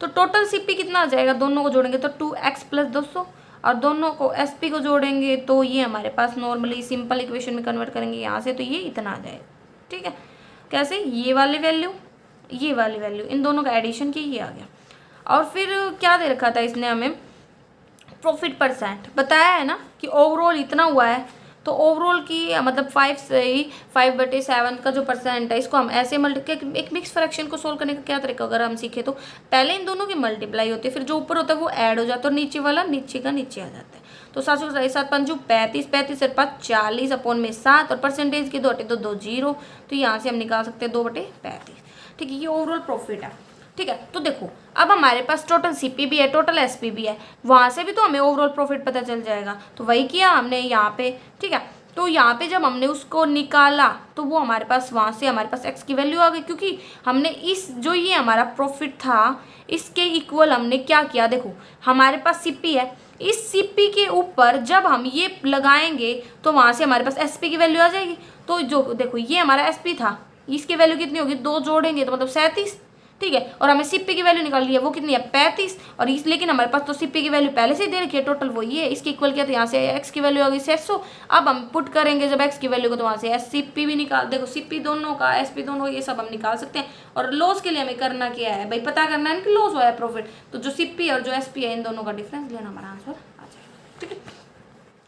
तो टोटल CP कितना आ जाएगा, दोनों को जोड़ेंगे तो 2x प्लस 200, और दोनों को SP को जोड़ेंगे तो ये हमारे पास नॉर्मली सिंपल इक्वेशन में कन्वर्ट करेंगे यहाँ से, तो ये इतना आ जाएगा, ठीक है। कैसे, ये वाली वैल्यू ये वाली वैल्यू इन दोनों का एडिशन की ये आ गया। और फिर क्या दे रखा था इसने हमें, प्रॉफिट % बताया है ना कि ओवरऑल इतना हुआ है, तो ओवरऑल की मतलब 5 से ही 5/7 का जो % है इसको हम ऐसे एक मिक्स फ्रैक्शन को सोल्व करने का क्या तरीका अगर हम सीखे तो पहले इन दोनों की मल्टीप्लाई होती है, फिर जो ऊपर होता है वो ऐड हो जाता है और नीचे वाला नीचे का नीचे आ जाता है। तो 7/7 35 35 से 5 40 अपॉन में 7 और परसेंटेज की 2 हटे तो 2 0, तो यहाँ से हम निकाल सकते हैं 2/35, ठीक है। ये ओवरऑल प्रॉफिट है, ठीक है। तो देखो अब हमारे पास टोटल CP भी है, टोटल SP भी है, वहाँ से भी तो हमें ओवरऑल प्रॉफिट पता चल जाएगा, तो वही किया हमने यहाँ पे, ठीक है। तो यहाँ पे जब हमने उसको निकाला तो वो हमारे पास वहाँ से हमारे पास X की वैल्यू आ गई, क्योंकि हमने इस जो ये हमारा प्रॉफिट था इसके इक्वल हमने क्या किया, देखो हमारे पास CP है, इस CP के ऊपर जब हम ये लगाएंगे तो वहाँ से हमारे पास SP की वैल्यू आ जाएगी। तो जो देखो ये हमारा SP था, इसकी वैल्यू कितनी होगी, 2 जोड़ेंगे तो मतलब 37, ठीक है। और हमें CP की वैल्यू निकाल ली है वो कितनी है 35, और इस लेकिन हमारे पास तो CP की वैल्यू पहले से ही दे रखी है, टोटल वो ये है, इसके इक्वल किया तो यहाँ से X की वैल्यू आ गई 700। अब हम पुट करेंगे जब X की वैल्यू को तो वहाँ से CP भी निकाल, देखो CP दोनों का SP दोनों का ये सब हम निकाल सकते हैं। और लॉस के लिए हमें करना क्या है भाई, पता करना है कि लॉस हुआ है प्रॉफिट, तो जो CP और जो SP है इन दोनों का डिफरेंस लेना हमारा आंसर आ जाएगा, ठीक है।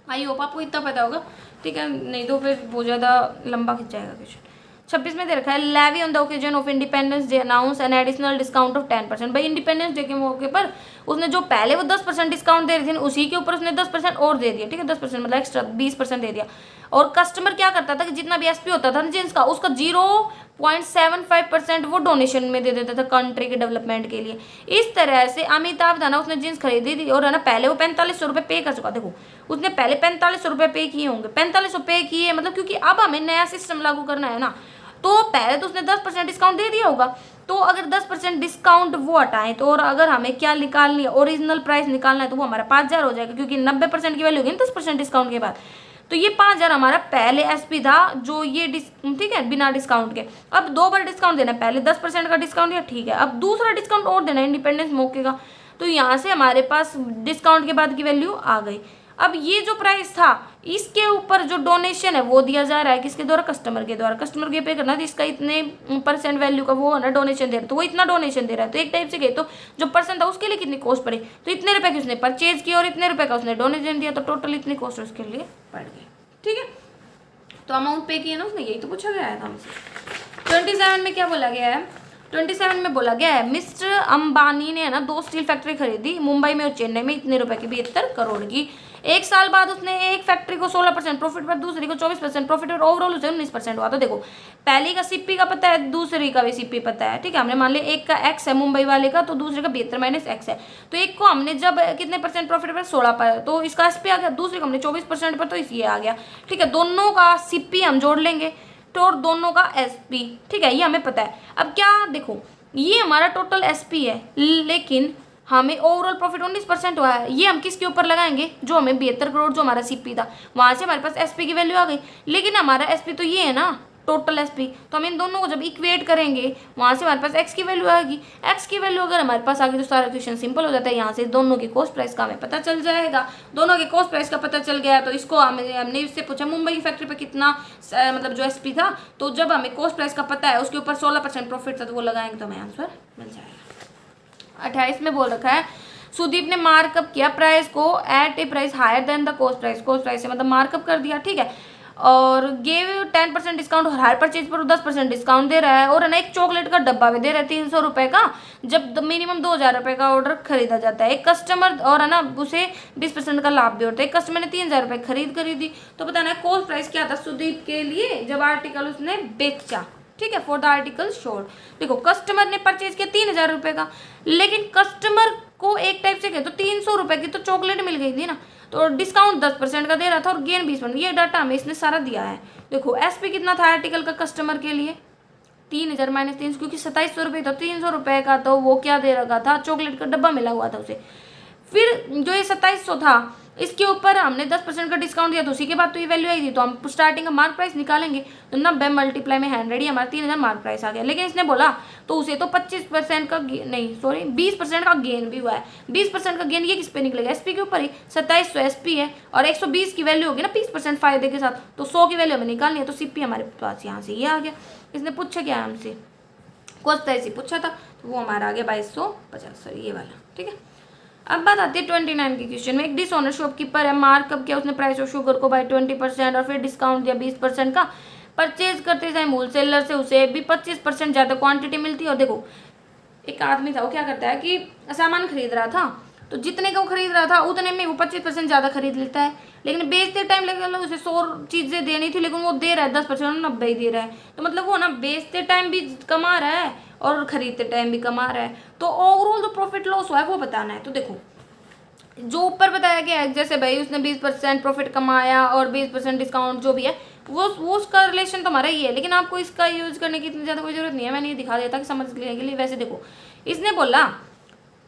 आई होप आपको इतना पता होगा, ठीक है, नहीं तो फिर बहुत ज़्यादा लंबा खिंच जाएगा क्वेश्चन। 26 में दे रखा है Levi on the occasion of Independence Day announce an additional discount of 10%। भाई इंडिपेंडेंस डे के मौके पर उसने जो पहले वो 10% डिस्काउंट दे रही थी उसी के ऊपर उसने 10% और दे दिया, ठीक है, 10% मतलब एक्स्ट्रा 20% दे दिया। और कस्टमर क्या करता था कि जितना भी SP होता था ना जींस का उसका 0.75% वो डोनेशन में दे देता था कंट्री के डेवलपमेंट के लिए। इस तरह से अमिताभ था ना उसने जींस खरीदी थी और है ना पहले वो 4500 रुपये पे कर चुका, देखो उसने पहले 4500 रुपये पे किए होंगे, 4500 पे किए मतलब क्योंकि अब हमें नया सिस्टम लागू करना है ना, तो पहले तो उसने 10% डिस्काउंट दे दिया होगा। तो अगर 10% डिस्काउंट वो हटाएं तो और अगर हमें क्या निकालनी है ओरिजिनल प्राइस निकालना है तो वो हमारा 5000 हो जाएगा, क्योंकि 90% की वैल्यू होगी 10% डिस्काउंट के बाद। तो ये 5000 हमारा पहले SP था जो ये ठीक है बिना डिस्काउंट के। अब 2 बार डिस्काउंट देना है, पहले 10% का डिस्काउंट दिया, ठीक है, अब दूसरा डिस्काउंट और देना है इंडिपेंडेंस मौके का, तो यहाँ से हमारे पास डिस्काउंट के बाद की वैल्यू आ गई। अब ये जो प्राइस था इसके ऊपर जो डोनेशन है वो दिया जा रहा है किसके द्वारा, कस्टमर के द्वारा। कस्टमर के पे करना है, इसका इतने % वैल्यू का वो है ना डोनेशन दे रहा है, तो वो इतना डोनेशन दे रहा है, तो एक टाइप से गए तो जो पर्सन था उसके लिए कितनी कॉस्ट पड़ी, तो इतने रुपए की उसने परचेज किया और इतने रुपए का उसने डोनेशन दिया, तो टोटल इतनी कॉस्ट उसके लिए पड़ गई। ठीक है, तो अमाउंट पे किया ना उसने, यही तो पूछा गया है हमसे। 27 में क्या बोला गया है, 27 में बोला गया है मिस्टर अंबानी ने है ना 2 स्टील फैक्ट्री खरीदी मुंबई में और चेन्नई में, इतने रुपए की 72 करोड़ की। 1 साल बाद उसने एक फैक्ट्री को 16% प्रॉफिट पर, दूसरी को 24% प्रॉफिट और ओवरऑल उसे 19% हुआ। तो देखो पहली का सीपी का पता है, दूसरी का भी सीपी पता है। ठीक है, हमने मान लिया एक का एक्स है मुंबई वाले का, तो दूसरे का 72 माइनस एक्स है, तो एक को हमने जब कितने % प्रॉफिट पर 16 पर, तो इसका एसपी आ गया, दूसरे को हमने 24% पर, तो ये आ गया। ठीक है, दोनों का सीपी हम जोड़ लेंगे तो और दोनों का एसपी। ठीक है, ये हमें पता है। अब क्या देखो ये हमारा टोटल एसपी है, लेकिन हमें ओवरऑल प्रॉफिट 19% हुआ है, ये हम किसके ऊपर लगाएंगे, जो हमें 72 करोड़ जो हमारा सीपी था वहां से हमारे पास एसपी की वैल्यू आ गई, लेकिन हमारा एसपी तो ये है ना टोटल एसपी, तो हम इन दोनों को जब इक्वेट करेंगे वहां से हमारे पास एक्स की वैल्यू आएगी। एक्स की वैल्यू अगर हमारे पास आ गई तो सारा क्वेश्चन सिंपल हो जाता है, यहाँ से दोनों की कॉस्ट प्राइस का हमें पता चल जाएगा। दोनों के कॉस्ट प्राइस का पता चल गया तो इसको हमने इससे पूछा मुंबई की फैक्ट्री पर कितना मतलब जो एसपी था, तो जब हमें कॉस्ट प्राइस का पता है उसके ऊपर 16% प्रॉफिट था, तो वो लगाएंगे तो हमें आंसर मिल जाएगा। 28 में बोल रखा है सुदीप ने मार्कअप किया प्राइस को at a price higher than the cost price, cost price से मतलब मार्कअप कर दिया। ठीक है, और गेव 10% डिस्काउंट और हर परचेज पर 10% डिस्काउंट दे रहा है, और है ना एक चॉकलेट का डब्बा भी दे रहा है 300 रुपए का, जब मिनिमम 2000 रुपए का ऑर्डर खरीदा जाता है। एक कस्टमर और है ना उसे 20% का लाभ भी होता है। एक कस्टमर ने 3000 रुपए खरीदी, तो बताना है कॉस्ट प्राइस क्या था सुदीप के लिए जब आर्टिकल उसने बेचा। ठीक है, फॉर द आर्टिकल शोड। देखो कस्टमर ने परचेज किया 3000 रुपए का, लेकिन कस्टमर को एक टाइप से कहे तो 300 रुपए की तो चॉकलेट मिल गई थी ना, तो डिस्काउंट 10% का दे रहा था और गेन 20%। ये डाटा हमें इसने सारा दिया है। देखो एसपी कितना था आर्टिकल का कस्टमर के लिए 3000 माइनस 300, क्योंकि 2700 रुपये तो 300 रुपये का तो वो क्या दे रखा था, चॉकलेट का डब्बा मिला हुआ था उसे। फिर जो ये 2700 था इसके ऊपर हमने 10% का डिस्काउंट दिया, तो उसी के बाद तो ये वैल्यू आई थी, तो हम स्टार्टिंग का मार्क प्राइस निकालेंगे, तो 90 मल्टीप्लाई में 100 ही हमारा 3000 मार्क प्राइस आ गया। लेकिन इसने बोला तो उसे तो 25% का नहीं सॉरी 20% का गेन भी हुआ है। 20% का गेन ये किस पे निकलेगा, एसपी के ऊपर ही। 2700 एसपी है और 120 की वैल्यू होगी ना 20% फायदे के साथ, तो 100 की वैल्यू हमें निकालनी है, तो सीपी हमारे पास यहाँ से ये आ गया। इसने पूछा क्या हमसे, कॉस्ट प्राइस ही पूछा था, तो वो हमारा आ गया 2250, सॉरी ये वाला। ठीक है, अब बात आती है 29 की क्वेश्चन में। एक डिसऑनर शॉपकीपर है, मार्कअप किया उसने प्राइस ऑफ शुगर को बाय 20% और फिर डिस्काउंट दिया 20% का। परचेज करते टाइम होलसेलर से उसे भी 25% ज़्यादा क्वांटिटी मिलती है। और देखो एक आदमी था वो क्या करता है कि सामान खरीद रहा था, तो जितने का वो खरीद रहा था उतने में वो 25% ज़्यादा खरीद लेता है, लेकिन बेचते टाइम लेकिन उसे 100 चीज़ें देनी थी, लेकिन वो दे रहा है 10%, 90 ही दे रहा है। तो मतलब वो ना बेचते टाइम भी कमा रहा है और खरीदते टाइम भी कमा रहा है, तो ओवरऑल जो प्रॉफिट लॉस हुआ है वो बताना है। तो देखो जो ऊपर बताया गया है, जैसे भाई उसने 20% प्रॉफिट कमाया और 20% डिस्काउंट जो भी है वो उसका रिलेशन तो हमारा ही है, लेकिन आपको इसका यूज करने की इतनी ज़्यादा कोई ज़रूरत नहीं है, मैंने ये दिखा दिया था कि समझ लेने के लिए। वैसे देखो इसने बोला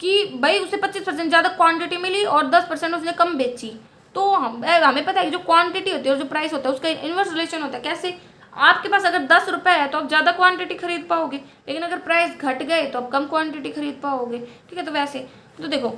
कि भाई उसे 25% ज़्यादा क्वांटिटी मिली और 10% उसने कम बेची, तो हमें पता है कि जो क्वांटिटी होती है और जो प्राइस होता है उसका इन्वर्स रिलेशन होता है। कैसे, आपके पास अगर 10 रुपये है तो आप ज़्यादा क्वांटिटी खरीद पाओगे, लेकिन अगर प्राइस घट गए तो आप कम क्वांटिटी खरीद पाओगे। ठीक है, तो वैसे तो देखो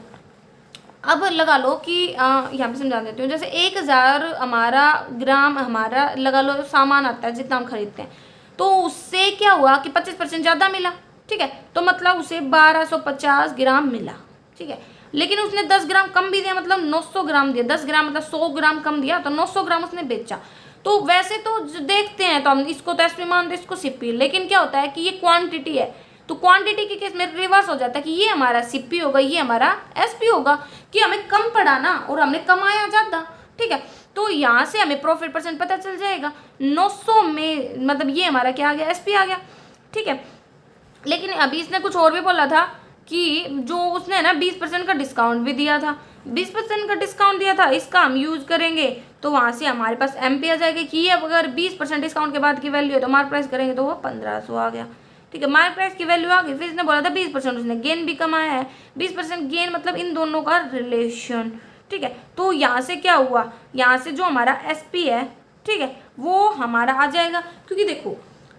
अब लगा लो कि यहाँ पे समझा देती हूँ। जैसे 1000 हमारा ग्राम हमारा लगा लो सामान आता है जितना हम खरीदते हैं, तो उससे क्या हुआ कि 25% ज़्यादा मिला। ठीक है, तो मतलब उसे 1250 ग्राम मिला। ठीक है, लेकिन उसने 10 ग्राम कम भी दिया, मतलब 900 ग्राम दिया। 10 ग्राम मतलब 100 ग्राम कम दिया, तो 900 ग्राम उसने बेचा। तो वैसे तो देखते हैं तो हम इसको तो एसपी मानते हैं, इसको सीपी, लेकिन क्या होता है कि ये क्वांटिटी है, तो क्वांटिटी के केस में रिवर्स हो जाता है कि ये हमारा सीपी होगा, ये हमारा एसपी होगा, कि हमें कम पड़ा ना और हमने कमाया ज़्यादा। ठीक है, तो यहाँ से हमें प्रॉफिट % पता चल जाएगा। 900 में मतलब ये हमारा क्या आ गया, एसपी आ गया। ठीक है, लेकिन अभी इसने कुछ और भी बोला था कि जो उसने ना 20% का डिस्काउंट भी दिया था, 20% का डिस्काउंट दिया था, इसका हम यूज़ करेंगे तो वहाँ से हमारे पास एमपी आ जाएगा कि ये अगर 20% डिस्काउंट के बाद की वैल्यू है तो मार्क प्राइस करेंगे तो वो 1500 आ गया। ठीक है, मार्क प्राइस की वैल्यू आ गई। फिर इसने बोला था 20% उसने गेन भी कमाया है, 20% गेन मतलब इन दोनों का रिलेशन। ठीक है, तो यहाँ से क्या हुआ, यहाँ से जो हमारा एसपी है, ठीक है, वो हमारा आ जाएगा, क्योंकि देखो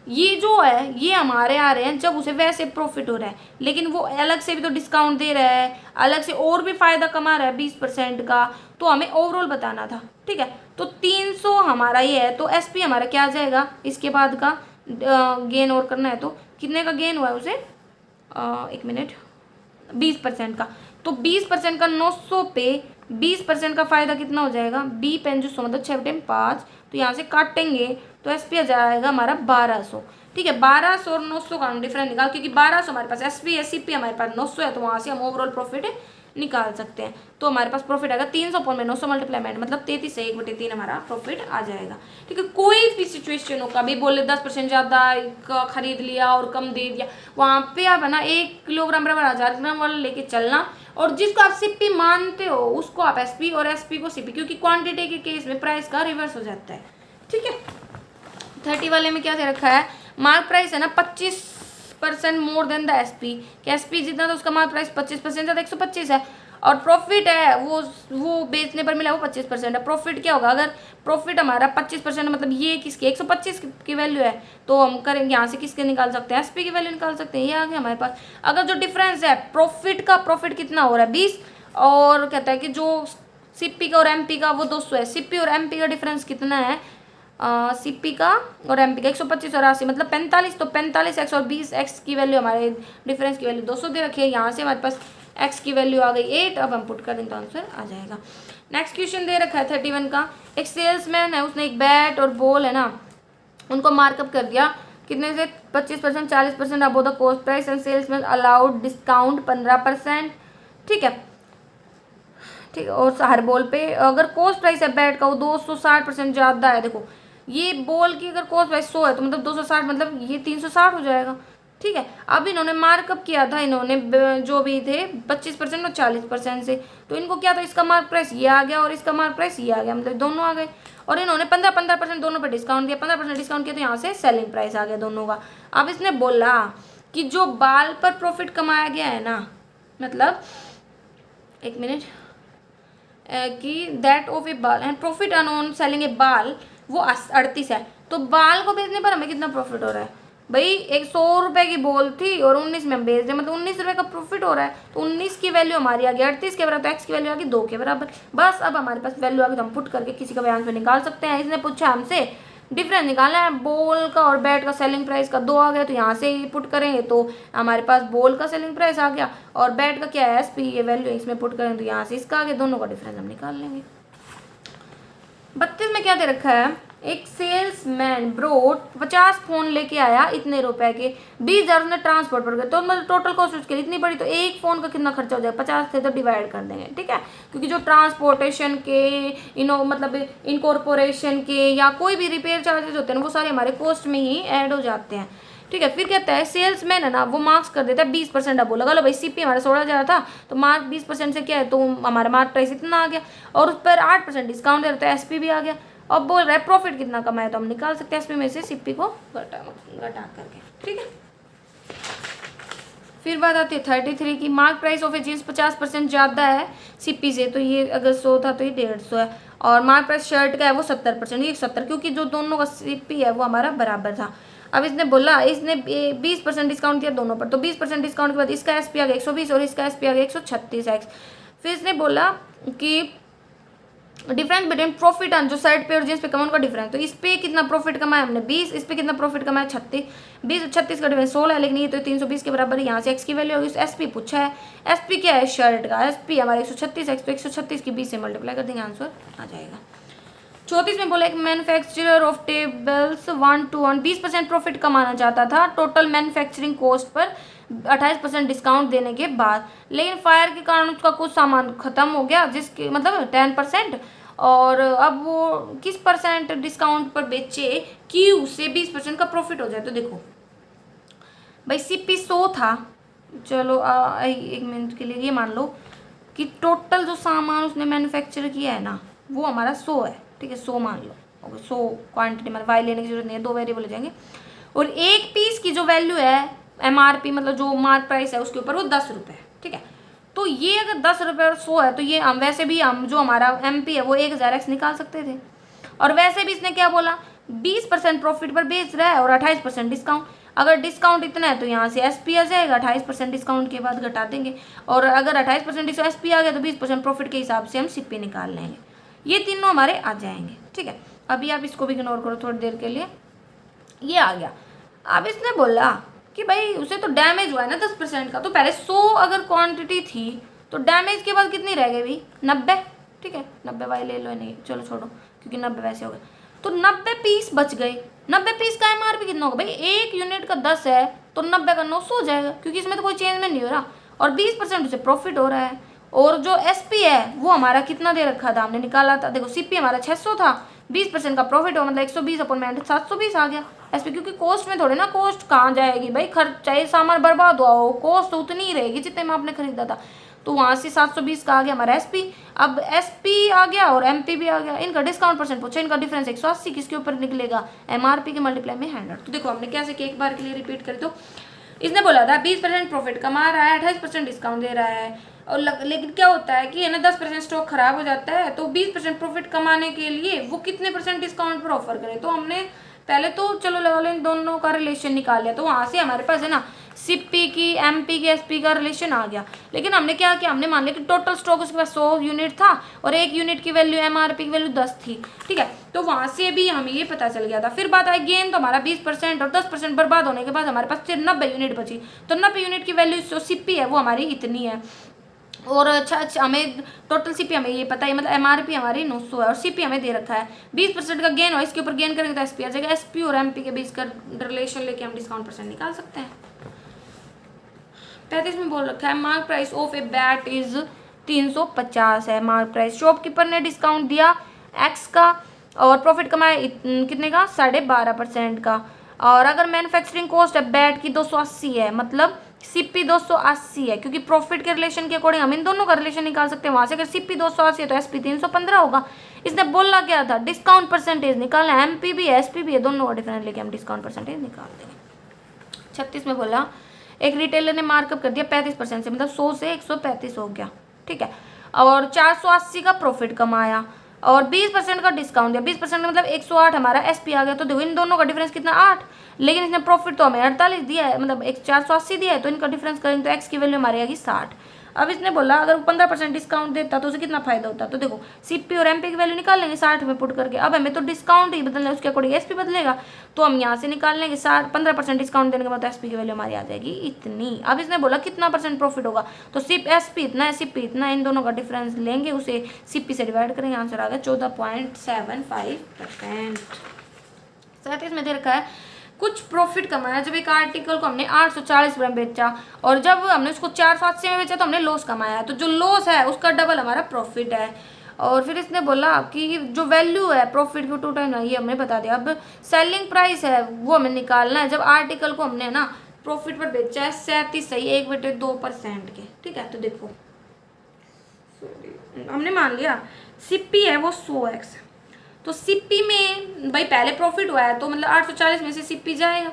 ये जो है ये हमारे आ रहे हैं जब उसे वैसे प्रॉफिट हो रहा है, लेकिन वो अलग से भी तो डिस्काउंट दे रहा है, अलग से और भी फ़ायदा कमा रहा है 20% का, तो हमें ओवरऑल बताना था। ठीक है, तो 300 हमारा ये है, तो एसपी हमारा क्या आ जाएगा इसके बाद का, गेन और करना है तो कितने का गेन हुआ है उसे, 1 मिनट, 20% का। तो 20% का 900 पे 20% का फ़ायदा कितना हो जाएगा, बी पेन जो 100 मतलब 6/5, तो यहाँ से काटेंगे तो एस पी आ जाएगा हमारा 1200। ठीक है, 1200 और 900 का हम डिफरेंस निकाल, क्योंकि 1200 हमारे पास एस पी है, सी पी हमारे पास 900 है, तो वहाँ से हम ओवरऑल प्रॉफिट निकाल सकते हैं। तो हमारे पास प्रॉफिट आएगा 300 पॉइंट में 900 मल्टीप्लाई मतलब 33 से 1/3 हमारा प्रॉफिट आ जाएगा। ठीक है, कोई भी सिचुएशन हो, कभी बोले 10% ज़्यादा खरीद लिया और कम दे दिया, वहाँ पे आप है ना 1 किलोग्राम बराबर 1000 ग्राम वाला लेके चलना, और जिसको आप सीपी मानते हो उसको आप एसपी और एसपी को सीपी, क्योंकि क्वांटिटी के केस में प्राइस का रिवर्स हो जाता है। ठीक है, 30 वाले में क्या दे रखा है, मार्क प्राइस है ना 25% मोर देन द एसपी, कि एसपी जितना था उसका मार्क प्राइस 25% ज़्यादा 125 है, और प्रॉफिट है वो बेचने पर मिला वो 25% है। प्रॉफिट क्या होगा, अगर प्रॉफिट हमारा 25% मतलब ये किसकी 125 की वैल्यू है, तो हम करेंगे यहाँ से किसके निकाल सकते हैं, एसपी की वैल्यू निकाल सकते हैं, ये आ गया हमारे पास। अगर जो डिफरेंस है प्रॉफिट का, प्रॉफिट कितना हो रहा है 20, और कहता है कि जो सीपी का और एमपी का वो 200 है, सीपी और एमपी का डिफरेंस कितना है, सीपी का और एमपी का 125 और 80 मतलब 45, तो 45x और 20x की वैल्यू हमारे डिफरेंस की वैल्यू 200 दे रखी है। यहाँ से हमारे पास x की वैल्यू आ गई 8, अब हम पुट कर देंगे तो आंसर आ जाएगा। नेक्स्ट क्वेश्चन दे रखा है 31 का, एक सेल्समैन है, उसने एक बैट और बॉल है ना उनको मार्कअप कर दिया कितने से 25%, 40% above the cost price, and salesman allowed discount 15%। ठीक है, ठीक है, और हर बॉल पे अगर कॉस्ट प्राइस है बैट का वो 260% ज़्यादा है, देखो ये बॉल की अगर कॉस्ट प्राइस 100 है तो मतलब 260 मतलब ये 360 हो जाएगा। ठीक है, अब इन्होंने मार्कअप किया था, इन्होंने जो भी थे 25% और 40% से, तो इनको क्या था, इसका मार्क प्राइस ये आ गया और इसका मार्क प्राइस ये आ गया, मतलब दोनों आ गए, और इन्होंने 15% दोनों पे डिस्काउंट दिया, 15% डिस्काउंट किया तो यहाँ से सेलिंग प्राइस आ गया दोनों का। अब इसने बोला कि जो बाल पर प्रॉफिट कमाया गया है ना, मतलब 1 मिनट, कि दैट ऑफ ए बाल एंड प्रॉफिट ऑन सेलिंग ए बाल वो 38 है, तो बाल को बेचने पर हमें कितना प्रॉफिट हो रहा है भाई, 100 रुपये की बॉल थी और 19 में हम बेच रहे, मतलब 19 रुपये का प्रॉफिट हो रहा है, तो 19 की वैल्यू हमारी आ गई 38 के बराबर, तो एक्स की वैल्यू आ गई 2 के बराबर। बस अब हमारे पास वैल्यू आ गई तो हम पुट करके किसी का भी आंसर निकाल सकते हैं। इसने पूछा हमसे डिफरेंस निकालना है बॉल का और बैट का, सेलिंग प्राइस का 2 आ गया, तो यहाँ से ही पुट करेंगे तो हमारे पास बॉल का सेलिंग प्राइस आ गया, और बैट का क्या है एसपी, ये वैल्यू इसमें पुट करेंगे तो यहाँ से इसका आ गया, दोनों का डिफरेंस हम निकाल लेंगे। 32 में क्या दे रखा है, एक सेल्समैन ब्रोड 50 फोन लेके आया इतने रुपए के, 20,000 उसने ट्रांसपोर्ट पर गए, तो मतलब टोटल कॉस्ट उसके इतनी बड़ी, तो एक फ़ोन का कितना खर्चा हो जाएगा, 50 से तो डिवाइड कर देंगे। ठीक है, क्योंकि जो ट्रांसपोर्टेशन के मतलब इनकॉर्पोरेशन के या कोई भी रिपेयर चार्जेस होते हैं वो सारे हमारे कॉस्ट में ही ऐड हो जाते हैं। ठीक है, फिर कहता है सेल्समैन है ना वो मार्क्स कर देता है 20%, अब बोला भाई सीपी हमारा 16,000 था तो मार्क 20% से क्या है, तो हमारा मार्क प्राइस इतना आ गया, और उस पर 8% डिस्काउंट दे रहा है, एसपी भी आ गया। अब बोल रहा है प्रॉफिट कितना कमाया, तो हम निकाल सकते हैं एसपी में से सीपी को घटा करके। ठीक है, फिर बात आती है 33 की, mark price of a jeans 50% ज़्यादा है सीपी से, तो ये अगर 100 था तो ये 150 है, और मार्क प्राइस शर्ट का है वो 70%, ये 70, क्योंकि जो दोनों का सीपी है वो हमारा बराबर था। अब इसने बोला इसने 20% डिस्काउंट दिया दोनों पर, तो 20% डिस्काउंट के बाद इसका एसपी आ गया 120 और इसका एसपी आ गया 136x। फिर इसने बोला कि डिफरेंस बिटवीन प्रॉफिट ऑन जो शर्ट पे और जींस पे कमा उनका डिफरेंस, तो इस पे कितना प्रॉफिट कमाया हमने 20, इस पे कितना प्रॉफिट कमाया 36, 20 और 36 का डिफरेंस 16 है, लेकिन ये तो 320 के बराबर है, यहाँ से एक्स की वैल्यू होगी। एसपी पूछा है, एसपी क्या है शर्ट का, एसपी हमारा 136x, तो 136 की 20 से मल्टीप्लाई कर देंगे आंसर आ जाएगा। 34 में बोला एक manufacturer of tables 1 to 1 20% profit कमाना चाहता था total manufacturing cost per 28% discount देने के बाद, लेकिन फायर के कारण उसका कुछ सामान खत्म हो गया, जिसके मतलब 10%, और अब वो किस परसेंट डिस्काउंट पर बेचे कि उससे 20% का प्रॉफिट हो जाए। तो देखो भाई सीपी 100 था, चलो 1 मिनट के लिए ये मान लो कि टोटल जो सामान उसने मैन्युफैक्चर किया है ना वो हमारा 100 है। ठीक है, 100 मान लो, 100 क्वांटिटी मतलब वाई लेने की जरूरत नहीं है, 2 वेरिएबल हो जाएंगे, और एक पीस की जो वैल्यू है एमआरपी मतलब जो मार्क प्राइस है उसके ऊपर वो 10 रुपये। ठीक है, तो ये अगर 10 रुपये और 100 है तो ये हम वैसे भी हम जो हमारा एमपी है वो 1000x निकाल सकते थे, और वैसे भी इसने क्या बोला 20% प्रॉफिट पर बेच रहा है और 28% डिस्काउंट। अगर डिस्काउंट इतना है तो यहाँ से एसपी आ जाएगा, 28% डिस्काउंट के बाद घटा देंगे, और अगर 28% एसपी आ गया तो 20% प्रॉफिट के हिसाब से हम सीपी निकाल लेंगे। ये तीनों हमारे आ जाएंगे, ठीक है। अभी आप इसको भी इग्नोर करो थोड़ी देर के लिए, ये आ गया। अब इसने बोला कि भाई उसे तो डैमेज हुआ है ना 10% का, तो पहले 100 अगर क्वांटिटी थी तो डैमेज के बाद कितनी रह गई भाई 90, ठीक है। 90 वाली ले लो, नहीं चलो छोड़ो क्योंकि 90 वैसे हो गए, तो 90 पीस बच गए। 90 पीस का एमआरपी कितना होगा भाई, एक यूनिट का 10 है तो 90 का 900 हो जाएगा, क्योंकि इसमें तो कोई चेंज में नहीं हो रहा, और 20% उसे प्रॉफिट हो रहा है। और जो एसपी है वो हमारा कितना दे रखा था, हमने निकाला था, देखो सीपी हमारा 600 था, 20% का प्रॉफिट हो मतलब 120 अपन में 720 आ गया एसपी, क्योंकि कॉस्ट में थोड़े ना, कॉस्ट कहाँ जाएगी भाई, खर्च चाहे सामान बर्बाद हुआ हो, कॉस्ट तो उतनी ही रहेगी जितने में आपने खरीदा था, तो वहाँ से 720 का आ गया हमारा एसपी। अब एसपी आ गया और एमपी भी आ गया, इनका डिस्काउंट परसेंट पूछा, इनका डिफरेंस 180 किसके ऊपर निकलेगा, एमआरपी के मल्टीप्लाई में 100। तो देखो हमने कैसे कि एक बार के लिए रिपीट करें तो इसने बोला था 20% प्रॉफिट कमा रहा है, 28% डिस्काउंट दे रहा है, और लेकिन क्या होता है कि है ना 10% स्टॉक खराब हो जाता है, तो 20% प्रॉफिट कमाने के लिए वो कितने परसेंट डिस्काउंट पर ऑफर करे। तो हमने पहले तो चलो लगा लो इन दोनों का रिलेशन निकाल लिया, तो वहाँ से हमारे पास है ना सीपी की, एमपी की, एसपी का रिलेशन आ गया। लेकिन हमने क्या किया, हमने मान लिया कि टोटल स्टॉक उसके पास 100 यूनिट था और एक यूनिट की वैल्यू एमआरपी की वैल्यू 10 थी, ठीक है। तो वहाँ से भी हमें ये पता चल गया था। फिर बात आई गेन, तो हमारा 20% और 10% बर्बाद होने के बाद हमारे पास सिर्फ 90 यूनिट बची, तो 90 यूनिट की वैल्यू जो सीपी है वो हमारी इतनी है। और अच्छा हमें टोटल सीपी हमें ये पता है, मतलब एमआरपी हमारी 900 है और सीपी हमें दे रखा है 20% का गेन हो, इसके ऊपर गेन करेंगे तो एसपी आ जाएगा। एसपी और एमपी के बीच का रिलेशन लेके हम डिस्काउंट परसेंट निकाल सकते हैं। 35 में बोल रखा है mark price of a bat is 350 है मार्क प्राइस। शॉपकीपर ने डिस्काउंट दिया एक्स का और प्रॉफिट कमाया कितने का, 12.5% का। और अगर मैन्युफैक्चरिंग कॉस्ट है बैट की 280 है, मतलब सीपी 280 है, क्योंकि प्रॉफिट के रिलेशन के अकॉर्डिंग हम इन दोनों का रिलेशन निकाल सकते हैं। वहां से अगर सीपी 280 है तो एसपी 315 होगा। इसने बोला क्या था, डिस्काउंट परसेंटेज निकालना है, एमपी भी है एसपी भी है, दोनों का डिफरेंस लेके हम डिस्काउंट परसेंटेज निकाल देंगे। 36 में बोला एक रिटेलर ने मार्कअप कर दिया 35% से, मतलब 100 से 135 हो गया, ठीक है। और 480 का प्रॉफिट कमाया और 20% का डिस्काउंट दिया, 20% मतलब 108 हमारा एसपी आ गया। तो देखो इन दोनों का डिफरेंस कितना 8, लेकिन इसने प्रॉफिट तो हमें 48 दिया है, मतलब 480 दिया है, तो इनका डिफरेंस करेंगे तो एक्स की वैल्यू हमारी आएगी 60। अब इसने बोला अगर 15% डिस्काउंट देता तो उसे कितना फायदा होता, तो देखो सीपी और एमपी की वैल्यू निकाल लेंगे 60 में पुट करके। अब हमें तो डिस्काउंट ही बदलना है, उसके अकॉर्डिंग एसपी बदलेगा, तो हम यहाँ से निकाल लेंगे 15% डिस्काउंट देने के बाद एसपी की वैल्यू हमारी आ जाएगी इतनी। अब इसने बोला कितना परसेंट प्रॉफिट होगा, तो सिर्फ एसपी इतना है, सीपी इतना है, इन दोनों का डिफरेंस लेंगे, उसे सीपी से डिवाइड करेंगे, आंसर आ गया 14.75%। 37 में दे रखा है कुछ प्रॉफिट कमाया जब एक आर्टिकल को हमने 840 में बेचा और जब हमने उसको 480 में बेचा तो हमने लॉस कमाया, तो जो लॉस है उसका डबल हमारा प्रॉफिट है। और फिर इसने बोला कि जो वैल्यू है प्रॉफिट की 2 टाइम ये हमने बता दिया। अब सेलिंग प्राइस है वो हमें निकालना है जब आर्टिकल को हमने ना प्रॉफिट पर बेचा है 37 सही 1/2% के, ठीक है। तो देखो हमने मान लिया सीपी है वो 100x, तो सीपी में भाई पहले प्रॉफिट हुआ है तो मतलब 840 में से सीपी जाएगा,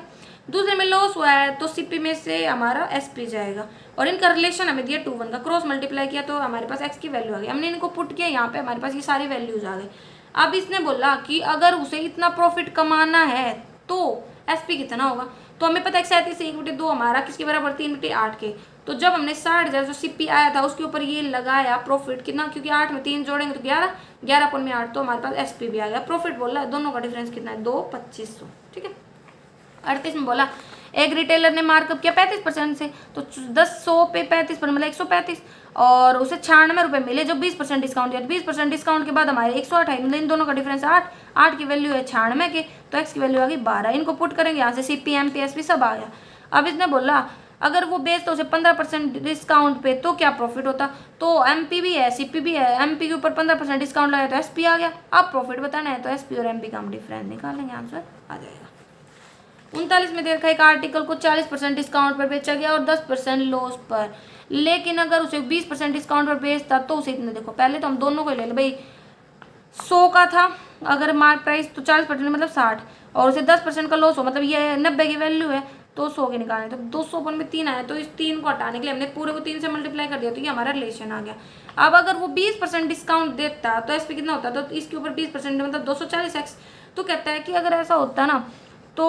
दूसरे में लॉस हुआ है तो सीपी में से हमारा एसपी जाएगा, और इनका रिलेशन हमें दिया 2:1 का, क्रॉस मल्टीप्लाई किया तो हमारे पास एक्स की वैल्यू आ गई। हमने इनको पुट किया यहाँ पे, हमारे पास ये सारी वैल्यूज आ गई। अब इसने बोला कि अगर उसे इतना प्रॉफिट कमाना है तो एसपी कितना होगा, तो हमें पता है 37 से 1/2 हमारा किसके बराबर 3/8 के, तो जब हमने 60,000 जो सीपी आया था उसके ऊपर ये लगाया प्रॉफिट कितना, क्योंकि 8 में 3 जोड़ेंगे तो 11, 11 में 8, तो हमारे पास एसपी भी आ गया। प्रॉफिट बोला है दोनों का डिफरेंस कितना है 2,2500, ठीक है। 38 में बोला एक रिटेलर ने मार्कअप किया 35% से, तो 100 पे 35% मतलब 135, और उसे 96 रुपये मिले जो 20% डिस्काउंट दिया। 20% डिस्काउंट के बाद हमारे 108 है, मतलब इन दोनों का डिफरेंस 8 की वैल्यू है 96 के, तो एक्स की वैल्यू आ गई 12। इनको पुट करेंगे यहाँ से सीपी एमपी एसपी सब आ गया। अब इसने बोला अगर वो बेचता उसे 15% डिस्काउंट पे तो क्या प्रॉफिट होता, तो एमपी भी है सीपी भी है, एमपी के ऊपर 15% डिस्काउंट लगाया तो एसपी आ गया। अब प्रॉफिट बताना है तो एसपी और एमपी का हम डिफरेंस निकालेंगे, आंसर आ जाएगा। 39 में दे रखा है एक आर्टिकल को 40% डिस्काउंट पर बेचा गया और 10% लॉस पर, लेकिन अगर उसे 20% डिस्काउंट पर बेचता तो उसे इतने, देखो पहले तो हम दोनों को ले ले भाई, 100 का था अगर मार्क प्राइस तो 40% मतलब 60, और उसे 10% का लॉस हो मतलब ये 90 की वैल्यू है तो 100 के निकालने, तो 200 में 3 आया, तो इस 3 को हटाने के लिए हमने पूरे को 3 से मल्टीप्लाई कर दिया, तो ये हमारा रिलेशन आ गया। अब अगर वो 20% डिस्काउंट देता तो एसपी कितना होता, तो इसके ऊपर 20% मतलब 240x, तो कहता है कि अगर ऐसा होता ना तो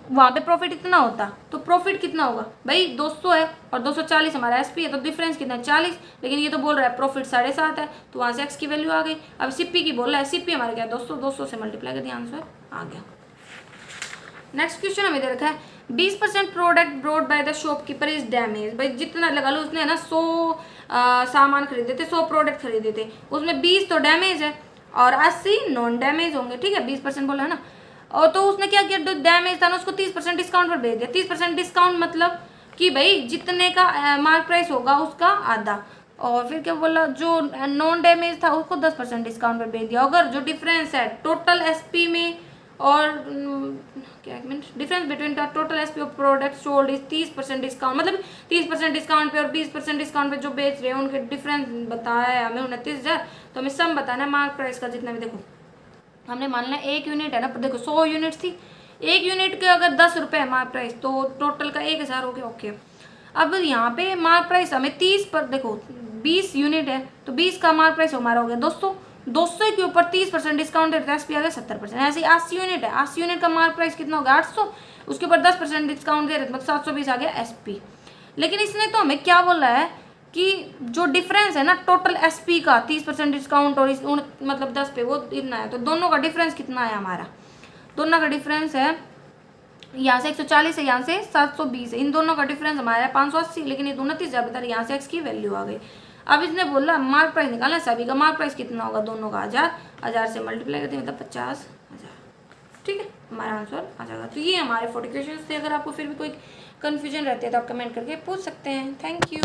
वहाँ पे प्रॉफिट इतना होता, तो प्रॉफिट कितना होगा भाई 200 है और 240 हमारा एसपी है, तो डिफरेंस कितना है 40, लेकिन ये तो बोल रहा है प्रॉफिट 7.5 है, तो वहाँ से एक्स की वैल्यू आ गई। अब सीपी की बोल रहा है, सीपी हमारे क्या 200 से मल्टीप्लाई कर दिया, आंसर आ गया। नेक्स्ट क्वेश्चन हमें दे रखा है 20% product brought by the shopkeeper is damage. भाई जितना लगा लो उसने ना 100 सामान खरीदे थे, 100 प्रोडक्ट खरीदे थे, उसमें 20 तो डैमेज है और 80 नॉन डैमेज होंगे, ठीक है 20% बोला है ना। और तो उसने क्या किया, जो डैमेज था ना उसको 30% डिस्काउंट पर भेज दिया। 30% डिस्काउंट मतलब कि भाई जितने का मार्क प्राइस होगा उसका आधा, और फिर क्या बोला, जो नॉन डैमेज था उसको 10% डिस्काउंट पर भेज दिया। अगर जो डिफरेंस है टोटल एसपी में और क्या एक minute, difference between the total SP of product sold is 30% discount, मतलब 30% डिस्काउंट पे और 20% डिस्काउंट पे जो बेच रहे हैं उनके डिफरेंस बताया है हमें 29,000, तो हमें सम बताना है मार्क प्राइस का जितना भी। देखो हमने मान लिया 1 यूनिट है ना, देखो 100 यूनिट थी, 1 यूनिट के अगर 10 रुपये है मार्क प्राइस, तो टोटल का 1,000 हो गया। ओके, अब यहाँ पे मार्क प्राइस हमें 30 पर, देखो 20 यूनिट है तो 20 का मार्क प्राइस हमारा हो गया 200, 200 के ऊपर 30% डिस्काउंट देते हैं, एसपी आ गया 70%। ऐसे ही 80 यूनिट है, 80 यूनिट का मार्क प्राइस कितना हो गया 800, उसके ऊपर 10% डिस्काउंट दे रहे थे, मतलब 720 आ गया एसपी। लेकिन इसने तो हमें क्या बोला है कि जो डिफरेंस है ना टोटल एसपी का 30% डिस्काउंट और इस मतलब 10 पे वो इतना है, तो दोनों का डिफरेंस कितना है हमारा, दोनों का डिफरेंस है यहाँ से 140 है, यहाँ से 720 है, इन दोनों का डिफरेंस हमारा है 580, लेकिन ये 29,000 बता रहे, यहाँ से एक्स की वैल्यू आ गई। अब इसने बोला मार्क प्राइस निकालना है सभी का, मार्क प्राइस कितना होगा दोनों का 1000 से मल्टीप्लाई करते हैं मतलब 50,000, ठीक है हमारा आंसर आ जाएगा। तो ये हमारे 40 क्वेश्चन थे। अगर आपको फिर भी कोई कन्फ्यूजन रहती है तो आप कमेंट करके पूछ सकते हैं। Thank you.